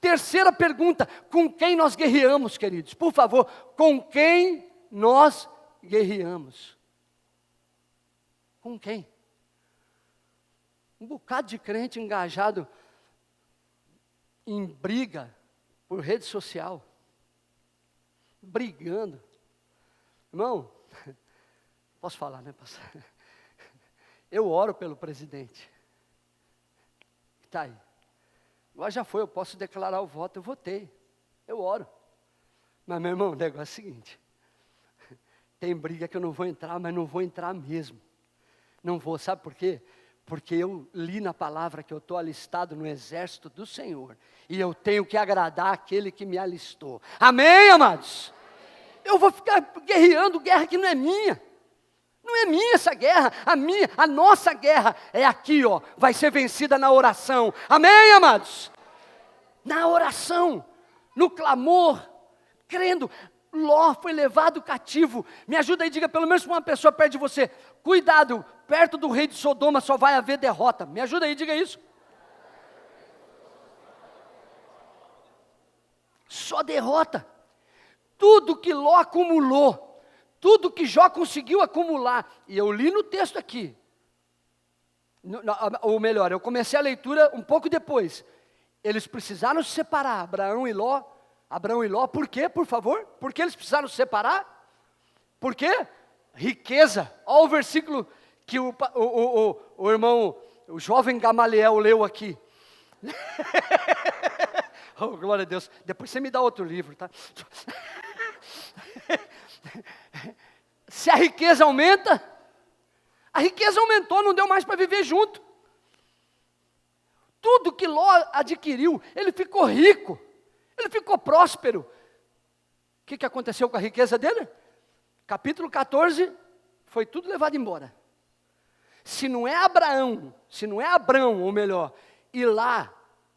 Terceira pergunta, com quem nós guerreamos, queridos? Por favor, com quem nós guerreamos? Com quem? Um bocado de crente engajado em briga por rede social, brigando. Irmão, posso falar, né, pastor? Eu oro pelo presidente. Está aí. Agora já foi, eu posso declarar o voto, eu votei. Eu oro. Mas, meu irmão, o negócio é o seguinte. Tem briga que eu não vou entrar, mas não vou entrar mesmo. Não vou, sabe por quê? Porque eu li na palavra que eu estou alistado no exército do Senhor. E eu tenho que agradar aquele que me alistou. Amém, amados? Eu vou ficar guerreando guerra que não é minha. Não é minha essa guerra, a nossa guerra é aqui, ó, vai ser vencida na oração. Amém, amados? Na oração, no clamor, crendo. Ló foi levado cativo. Me ajuda aí, diga pelo menos para uma pessoa perto de você. Cuidado, perto do rei de Sodoma só vai haver derrota. Me ajuda aí, diga isso. Só derrota. Tudo que Ló acumulou, tudo que Jó conseguiu acumular, e eu li no texto aqui, ou melhor, eu comecei a leitura um pouco depois. Eles precisaram se separar, Abraão e Ló, por quê, por favor? Por que eles precisaram se separar? Por quê? Riqueza. Olha o versículo que o irmão, o jovem Gamaliel leu aqui. Oh, glória a Deus. Depois você me dá outro livro, tá? Se a riqueza aumenta, a riqueza aumentou, não deu mais para viver junto. Tudo que Ló adquiriu, ele ficou rico, ele ficou próspero. O que aconteceu com a riqueza dele? Capítulo 14, foi tudo levado embora. Se não é Abrão, ou melhor, ir lá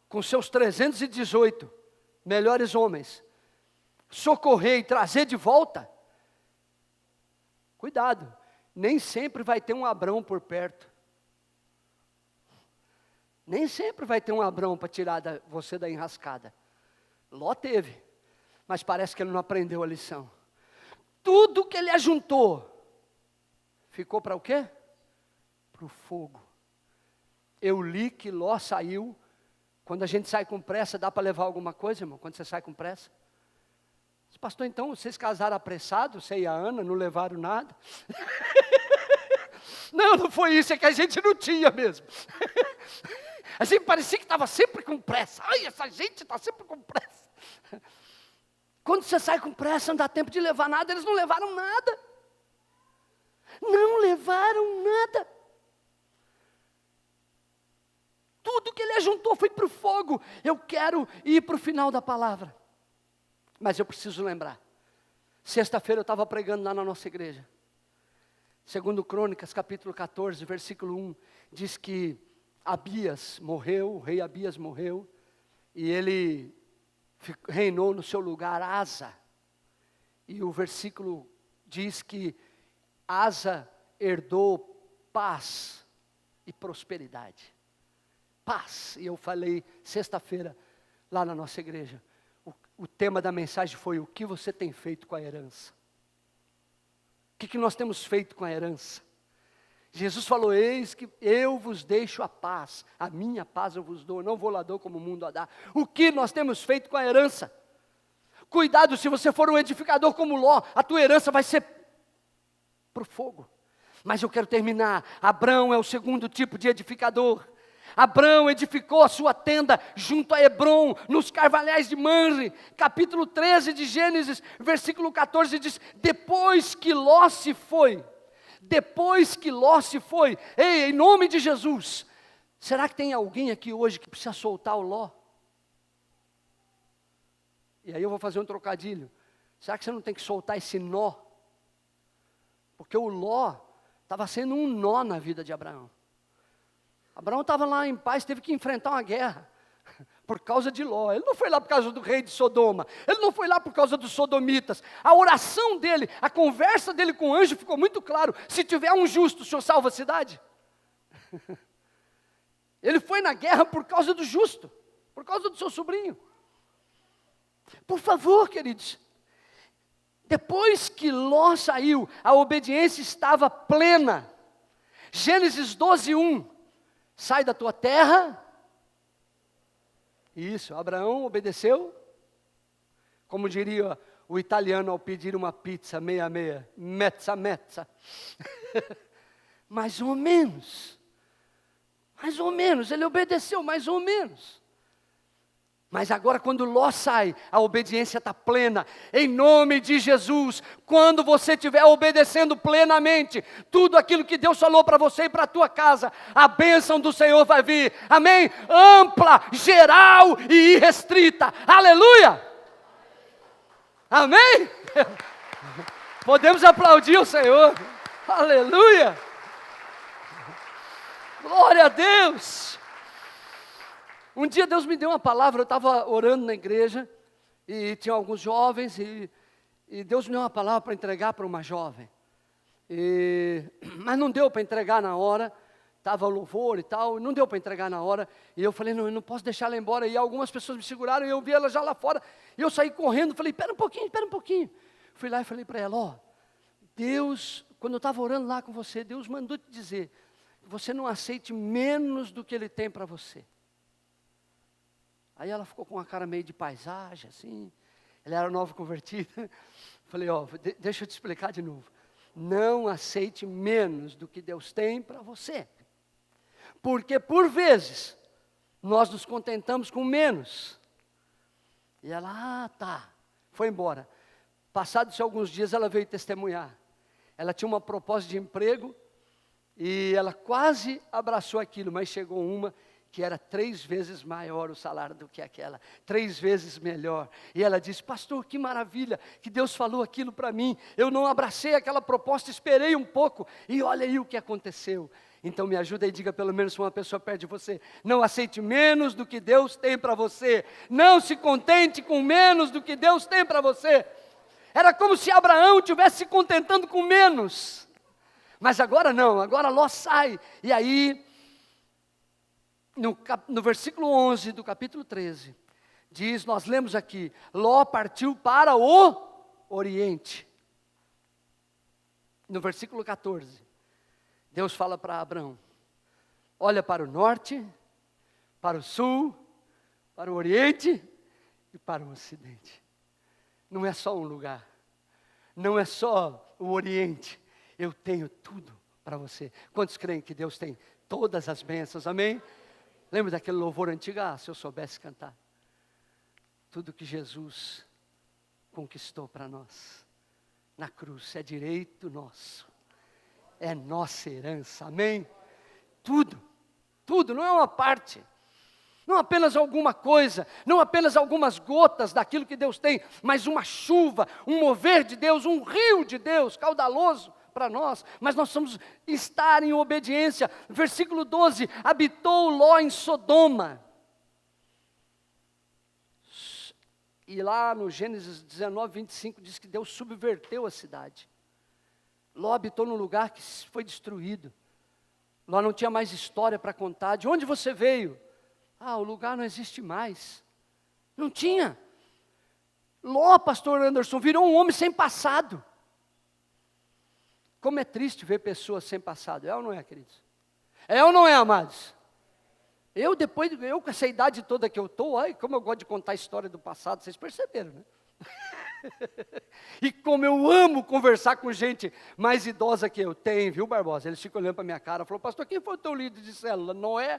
com seus 318 melhores homens, socorrer e trazer de volta, cuidado, nem sempre vai ter um Abrão por perto. Nem sempre vai ter um Abrão para tirar você da enrascada. Ló teve, mas parece que ele não aprendeu a lição. Tudo que ele ajuntou, ficou para o quê? Para o fogo. Eu li que Ló saiu, quando a gente sai com pressa, dá para levar alguma coisa, irmão? Quando você sai com pressa? Pastor, então vocês casaram apressados, você e a Ana, não levaram nada? Não foi isso, é que a gente não tinha mesmo. A gente parecia que estava sempre com pressa. Ai, essa gente está sempre com pressa. Quando você sai com pressa, não dá tempo de levar nada, eles não levaram nada. Não levaram nada. Tudo que ele ajuntou foi para o fogo. Eu quero ir para o final da palavra. Mas eu preciso lembrar. Sexta-feira eu estava pregando lá na nossa igreja. Segundo Crônicas, capítulo 14, versículo 1, diz que Abias morreu, o rei Abias morreu, e ele reinou no seu lugar Asa. E o versículo diz que Asa herdou paz e prosperidade. Paz. E eu falei sexta-feira lá na nossa igreja. O tema da mensagem foi: o que você tem feito com a herança? O que nós temos feito com a herança? Jesus falou: eis que eu vos deixo a paz, a minha paz eu vos dou, não vou lá dou como o mundo a dá. O que nós temos feito com a herança? Cuidado, se você for um edificador como Ló, a tua herança vai ser para o fogo. Mas eu quero terminar. Abrão é o segundo tipo de edificador. Abrão edificou a sua tenda junto a Hebrom, nos carvalhais de Manre. Capítulo 13 de Gênesis, versículo 14 diz: depois que Ló se foi, ei, em nome de Jesus, será que tem alguém aqui hoje que precisa soltar o Ló? E aí eu vou fazer um trocadilho. Será que você não tem que soltar esse nó? Porque o Ló estava sendo um nó na vida de Abraão. Abraão estava lá em paz, teve que enfrentar uma guerra por causa de Ló. Ele não foi lá por causa do rei de Sodoma, ele não foi lá por causa dos sodomitas. A oração dele, a conversa dele com o anjo ficou muito claro: se tiver um justo, o Senhor salva a cidade. Ele foi na guerra por causa do justo, por causa do seu sobrinho. Por favor, queridos, depois que Ló saiu, a obediência estava plena. Gênesis 12:1. Sai da tua terra. Isso, Abraão obedeceu Como diria o italiano ao pedir uma pizza meia, mezza. Mais ou menos, ele obedeceu mais ou menos. Mas agora quando Ló sai, a obediência está plena, em nome de Jesus. Quando você estiver obedecendo plenamente, tudo aquilo que Deus falou para você e para a tua casa, a bênção do Senhor vai vir, amém? Ampla, geral e irrestrita, aleluia! Amém? Podemos aplaudir o Senhor, aleluia! Glória a Deus! Um dia Deus me deu uma palavra, eu estava orando na igreja, e tinha alguns jovens, e Deus me deu uma palavra para entregar para uma jovem. Mas não deu para entregar na hora, estava louvor e tal, não deu para entregar na hora, e eu falei, não, eu não posso deixar ela embora, e algumas pessoas me seguraram, e eu vi ela já lá fora, e eu saí correndo, falei, espera um pouquinho. Fui lá e falei para ela, ó, Deus, quando eu estava orando lá com você, Deus mandou te dizer, que você não aceite menos do que Ele tem para você. Aí ela ficou com uma cara meio de paisagem, assim. Ela era nova convertida. Falei, ó, deixa eu te explicar de novo. Não aceite menos do que Deus tem para você. Porque, por vezes, nós nos contentamos com menos. E ela, tá. Foi embora. Passados alguns dias, ela veio testemunhar. Ela tinha uma proposta de emprego, e ela quase abraçou aquilo, mas chegou uma que era 3 vezes maior o salário do que aquela, 3 vezes melhor. E ela disse, pastor, que maravilha, que Deus falou aquilo para mim. Eu não abracei aquela proposta, esperei um pouco, e olha aí o que aconteceu. Então me ajuda e diga pelo menos se uma pessoa perto de você, não aceite menos do que Deus tem para você. Não se contente com menos do que Deus tem para você. Era como se Abraão estivesse se contentando com menos. Mas agora não, agora Ló sai, e aí... No versículo 11 do capítulo 13, diz, nós lemos aqui, Ló partiu para o Oriente. No versículo 14, Deus fala para Abraão, olha para o norte, para o sul, para o Oriente e para o Ocidente. Não é só um lugar, não é só o Oriente, eu tenho tudo para você. Quantos creem que Deus tem todas as bênçãos, amém? Lembra daquele louvor antigo? Ah, se eu soubesse cantar. Tudo que Jesus conquistou para nós, na cruz, é direito nosso. É nossa herança, amém? Tudo, não é uma parte. Não apenas alguma coisa, não apenas algumas gotas daquilo que Deus tem, mas uma chuva, um mover de Deus, um rio de Deus, caudaloso para nós, mas nós vamos estar em obediência. Versículo 12, habitou Ló em Sodoma. E lá no Gênesis 19, 25, diz que Deus subverteu a cidade. Ló habitou num lugar que foi destruído. Ló não tinha mais história para contar. De onde você veio? Ah, o lugar não existe mais. Não tinha. Ló, pastor Anderson, virou um homem sem passado. Como é triste ver pessoas sem passado, é ou não é, queridos? É ou não é, amados? Eu com essa idade toda que eu estou, ai, como eu gosto de contar a história do passado, vocês perceberam, né? E como eu amo conversar com gente mais idosa que eu tenho, viu, Barbosa? Eles ficam olhando para a minha cara, falou, pastor, quem foi o teu líder de célula? Noé?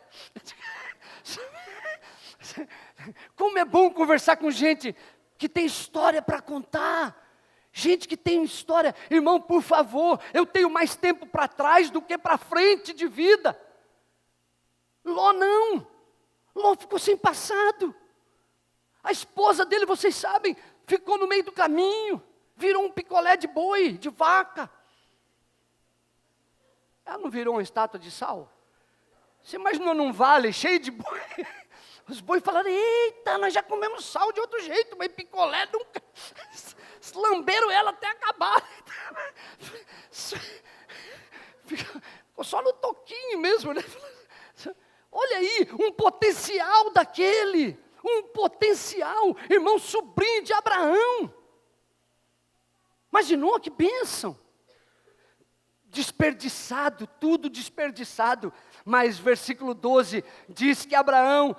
Como é bom conversar com gente que tem história para contar. Gente que tem história, irmão, por favor, eu tenho mais tempo para trás do que para frente de vida. Ló não, Ló ficou sem passado. A esposa dele, vocês sabem, ficou no meio do caminho, virou um picolé de boi, de vaca. Ela não virou uma estátua de sal? Você imaginou num vale cheio de boi? Os bois falaram, eita, nós já comemos sal de outro jeito, mas picolé nunca... Lamberam ela até acabar. Ficou só no toquinho mesmo, né? Olha aí, um potencial daquele. Um potencial. Irmão, sobrinho de Abraão. Imaginou que bênção. Desperdiçado, tudo desperdiçado. Mas versículo 12 diz que Abraão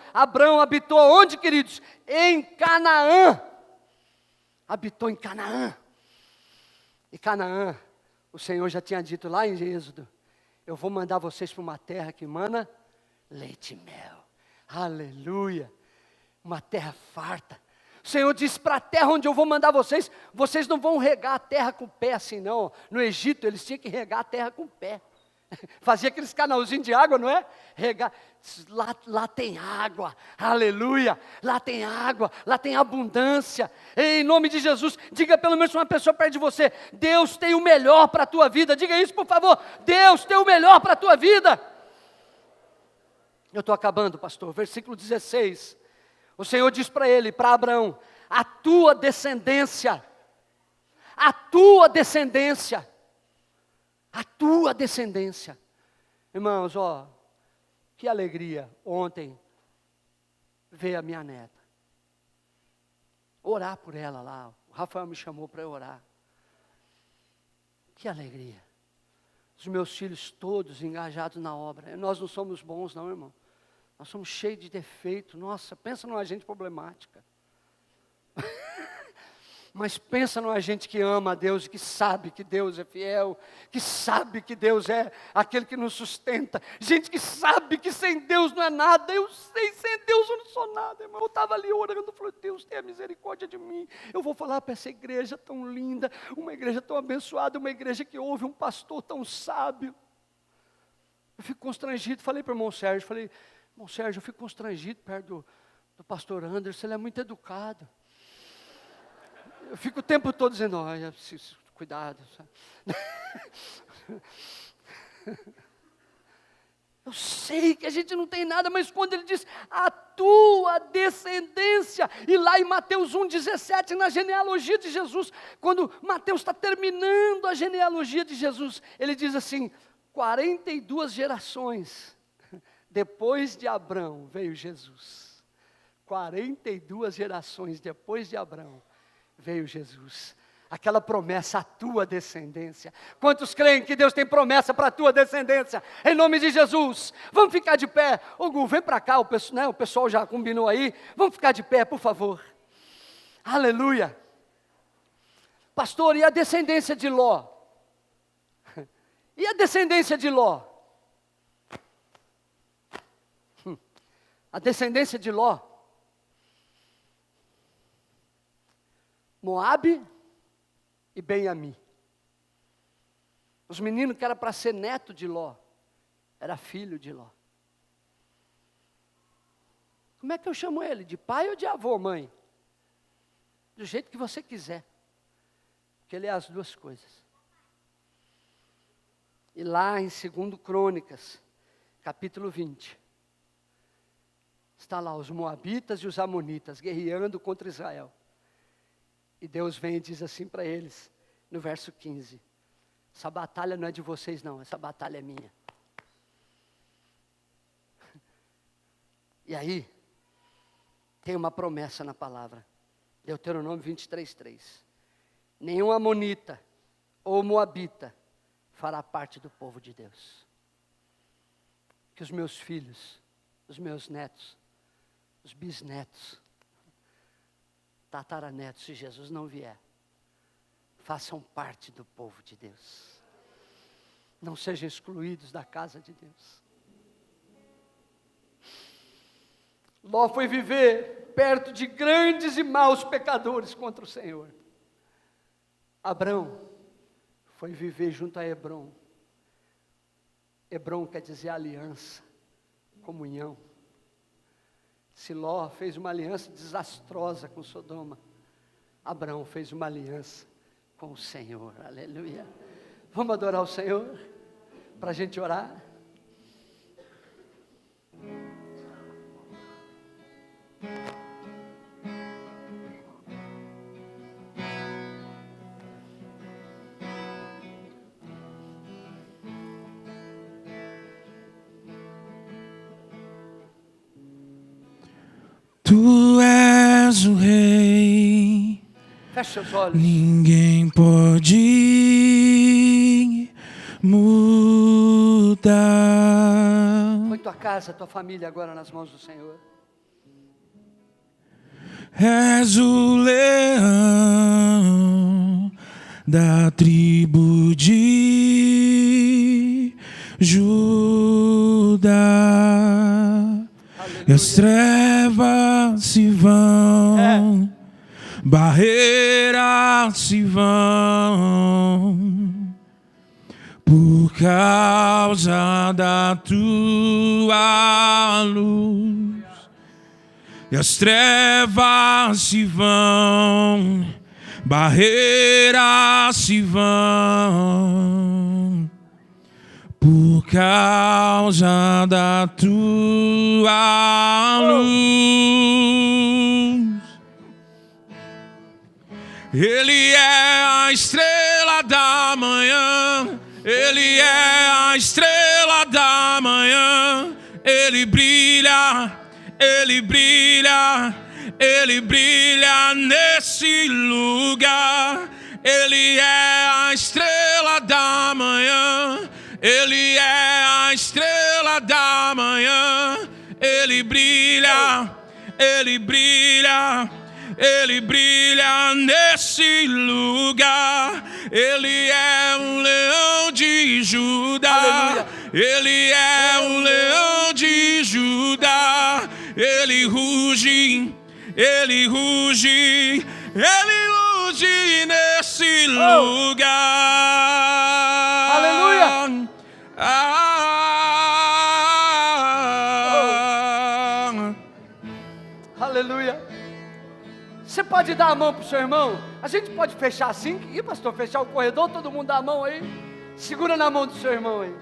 habitou onde, queridos? Em Canaã. habitou em Canaã. E Canaã, o Senhor já tinha dito lá em Êxodo, eu vou mandar vocês para uma terra que emana leite e mel. Aleluia. Uma terra farta. O Senhor disse, para a terra onde eu vou mandar vocês, vocês não vão regar a terra com o pé assim não. No Egito eles tinham que regar a terra com o pé. Fazia aqueles canalzinhos de água, não é? Regar. Lá tem água, aleluia. Lá tem água, lá tem abundância. Em nome de Jesus, diga pelo menos uma pessoa perto de você, Deus tem o melhor para a tua vida. Diga isso, por favor. Deus tem o melhor para a tua vida. Eu estou acabando, pastor. Versículo 16. O Senhor diz para ele, para Abraão, a tua descendência, a tua descendência, a tua descendência. Irmãos, que alegria ontem ver a minha neta. Orar por ela lá. O Rafael me chamou para eu orar. Que alegria. Os meus filhos todos engajados na obra. Nós não somos bons não, irmão. Nós somos cheios de defeito. Nossa, pensa numa gente problemática. Mas pensa numa gente que ama a Deus e que sabe que Deus é fiel, que sabe que Deus é aquele que nos sustenta. Gente que sabe que sem Deus não é nada. Eu sei, sem Deus eu não sou nada, irmão. Eu estava ali orando, falei, Deus tenha misericórdia de mim. Eu vou falar para essa igreja tão linda, uma igreja tão abençoada, uma igreja que ouve um pastor tão sábio. Eu fico constrangido, falei para o irmão Sérgio, irmão Sérgio, eu fico constrangido perto do pastor Anderson, ele é muito educado. Eu fico o tempo todo dizendo, olha, preciso, cuidado. Eu sei que a gente não tem nada, mas quando ele diz, a tua descendência, e lá em Mateus 1,17, na genealogia de Jesus, quando Mateus está terminando a genealogia de Jesus, ele diz assim, 42 gerações, depois de Abraão veio Jesus. 42 gerações depois de Abraão veio Jesus. Aquela promessa, a tua descendência. Quantos creem que Deus tem promessa para a tua descendência? Em nome de Jesus. Vamos ficar de pé. Ô Gu, vem para cá, o pessoal já combinou aí. Vamos ficar de pé, por favor. Aleluia. Pastor, e a descendência de Ló? E a descendência de Ló? A descendência de Ló. Moabe e Ben-Ammi. Os meninos que era para ser neto de Ló, era filho de Ló. Como é que eu chamo ele? De pai ou de avô, mãe? Do jeito que você quiser. Porque ele é as duas coisas. E lá em 2 Crônicas, capítulo 20, está lá os moabitas e os amonitas guerreando contra Israel. E Deus vem e diz assim para eles, no verso 15, essa batalha não é de vocês não, essa batalha é minha. E aí, tem uma promessa na palavra, Deuteronômio 23:3. Nenhum amonita ou moabita fará parte do povo de Deus. Que os meus filhos, os meus netos, os bisnetos, tataranetos, se Jesus não vier, façam parte do povo de Deus. Não sejam excluídos da casa de Deus. Ló foi viver perto de grandes e maus pecadores contra o Senhor. Abrão foi viver junto a Hebrom. Hebrom quer dizer aliança, comunhão. Se Ló fez uma aliança desastrosa com Sodoma, Abraão fez uma aliança com o Senhor, aleluia. Vamos adorar o Senhor, para a gente orar? Tu és o Rei, Feche seus olhos. ninguém pode mudar. Põe tua casa, tua família agora nas mãos do Senhor. És o leão da tribo de Judá. E as trevas se vão, barreiras se vão, por causa da tua luz. E as trevas se vão, barreiras se vão, por causa da tua luz. Ele é a estrela da manhã, Ele é a estrela da manhã. Ele brilha, Ele brilha, Ele brilha nesse lugar. Ele é a estrela da manhã, Ele é a estrela da manhã. Ele brilha, Ele brilha, Ele brilha nesse lugar. Ele é um leão de Judá. Aleluia. Ele é um leão de Judá. Ele ruge, Ele ruge, Ele ruge nesse lugar. Aleluia. Aleluia. Você pode dar a mão para o seu irmão? A gente pode fechar assim? Ih, pastor, fechar o corredor, todo mundo dá a mão aí. Segura na mão do seu irmão aí.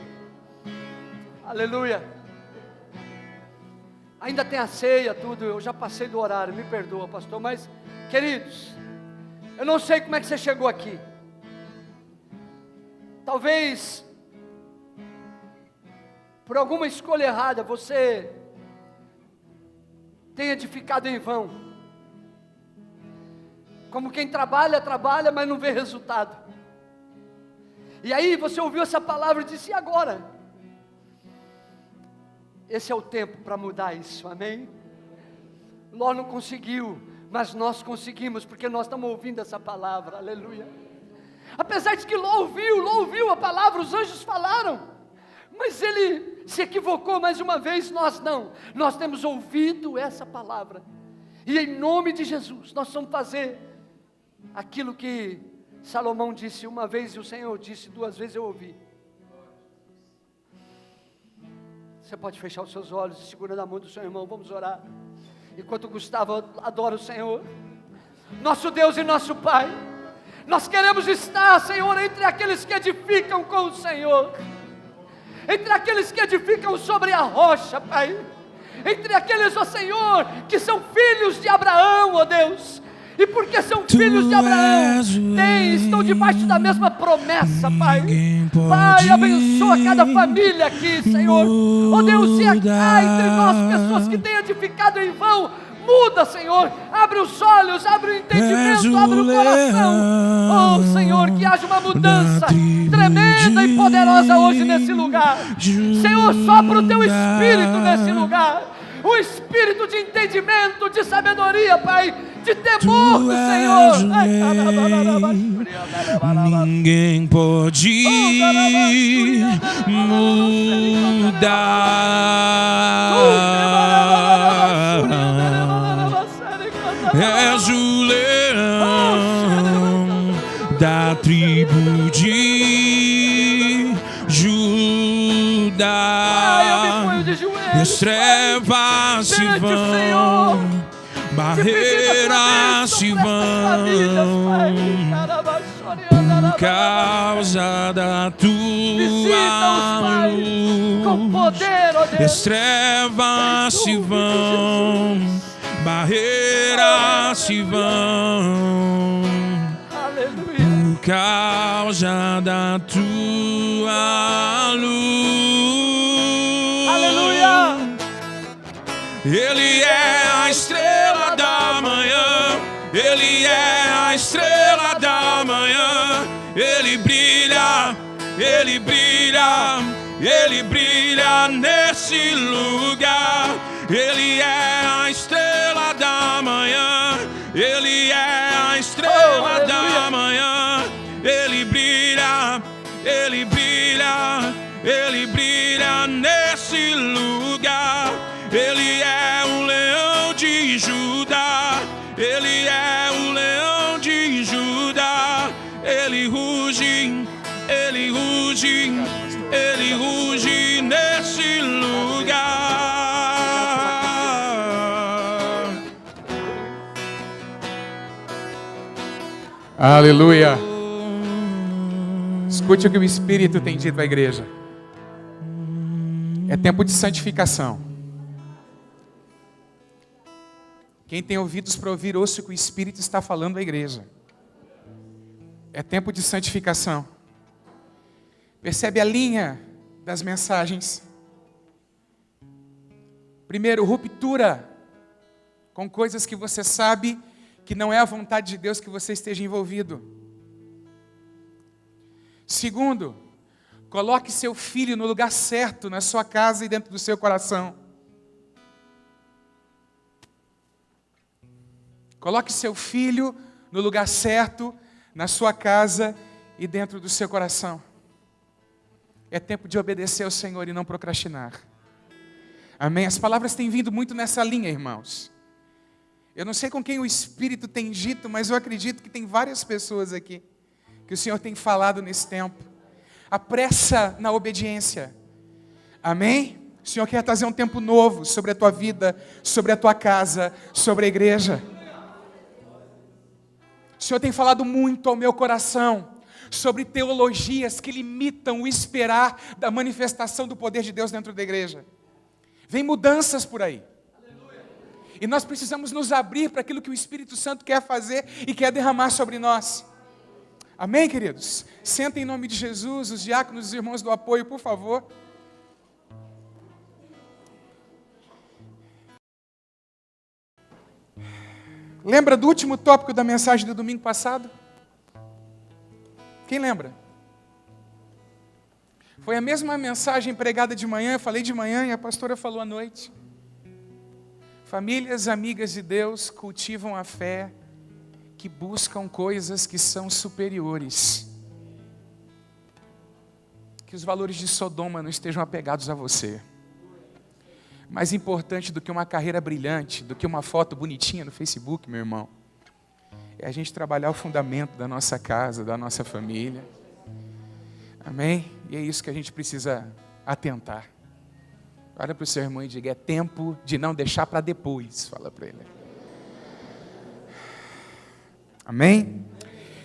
Aleluia. Ainda tem a ceia, tudo. Eu já passei do horário, me perdoa, pastor. Mas, queridos, eu não sei como é que você chegou aqui. Talvez, por alguma escolha errada, você tenha ficado em vão. Como quem trabalha, trabalha, mas não vê resultado. E aí você ouviu essa palavra e disse: e agora? Esse é o tempo para mudar isso, amém? Ló não conseguiu, mas nós conseguimos, porque nós estamos ouvindo essa palavra, aleluia. Apesar de que Ló ouviu a palavra, os anjos falaram, mas ele se equivocou mais uma vez, nós não. Nós temos ouvido essa palavra, e em nome de Jesus, nós vamos fazer aquilo que Salomão disse uma vez e o Senhor disse 2 vezes, eu ouvi. Você pode fechar os seus olhos e segura na mão do seu irmão, vamos orar. Enquanto Gustavo adora o Senhor, nosso Deus e nosso Pai, nós queremos estar, Senhor, entre aqueles que edificam com o Senhor, entre aqueles que edificam sobre a rocha, Pai, entre aqueles, ó Senhor, que são filhos de Abraão, ó Deus. E porque são filhos de Abraão, estão debaixo da mesma promessa, Pai. Pai, abençoa cada família aqui, Senhor. Oh Deus, se há entre nós pessoas que têm edificado em vão, muda, Senhor. Abre os olhos, abre o entendimento, abre o coração. Oh Senhor, que haja uma mudança tremenda e poderosa hoje nesse lugar. Senhor, sopra o teu Espírito nesse lugar. O espírito de entendimento, de sabedoria, Pai, de temor do Senhor. Ninguém pode mudar. És o leão da tribo de Judá. As trevas se vão, barreiras se vão, por causa da tua luz. As trevas se vão, barreiras se vão, por causa da tua luz. Ele é a estrela da manhã, Ele é a estrela da manhã. Ele brilha, Ele brilha, Ele brilha nesse lugar. Ele é a estrela da manhã, Ele é a estrela da manhã. Ele brilha, Ele brilha, Ele brilha nesse lugar. Ele é o leão de Judá, Ele é o leão de Judá. Ele ruge, Ele ruge, Ele ruge nesse lugar. Aleluia. Escute o que o Espírito tem dito à igreja. É tempo de santificação. Quem tem ouvidos para ouvir, ouça o que o Espírito está falando à igreja. É tempo de santificação. Percebe a linha das mensagens? Primeiro, ruptura com coisas que você sabe que não é a vontade de Deus que você esteja envolvido. Segundo, coloque seu filho no lugar certo, na sua casa e dentro do seu coração. Coloque seu filho no lugar certo, na sua casa e dentro do seu coração. É tempo de obedecer ao Senhor e não procrastinar. Amém? As palavras têm vindo muito nessa linha, irmãos. Eu não sei com quem o Espírito tem dito, mas eu acredito que tem várias pessoas aqui que o Senhor tem falado nesse tempo. Apressa na obediência. Amém? O Senhor quer trazer um tempo novo sobre a tua vida, sobre a tua casa, sobre a igreja. O Senhor tem falado muito ao meu coração sobre teologias que limitam o esperar da manifestação do poder de Deus dentro da igreja. Vem mudanças por aí. E nós precisamos nos abrir para aquilo que o Espírito Santo quer fazer e quer derramar sobre nós. Amém, queridos? Sentem em nome de Jesus, os diáconos e os irmãos do apoio, por favor. Lembra do último tópico da mensagem do domingo passado? Quem lembra? Foi a mesma mensagem pregada de manhã, eu falei de manhã e a pastora falou à noite. Famílias amigas de Deus cultivam a fé que buscam coisas que são superiores. Que os valores de Sodoma não estejam apegados a você. Mais importante do que uma carreira brilhante, do que uma foto bonitinha no Facebook, meu irmão, é a gente trabalhar o fundamento da nossa casa, da nossa família. Amém? E é isso que a gente precisa atentar. Olha para o seu irmão e diga, é tempo de não deixar para depois. Fala para ele. Amém?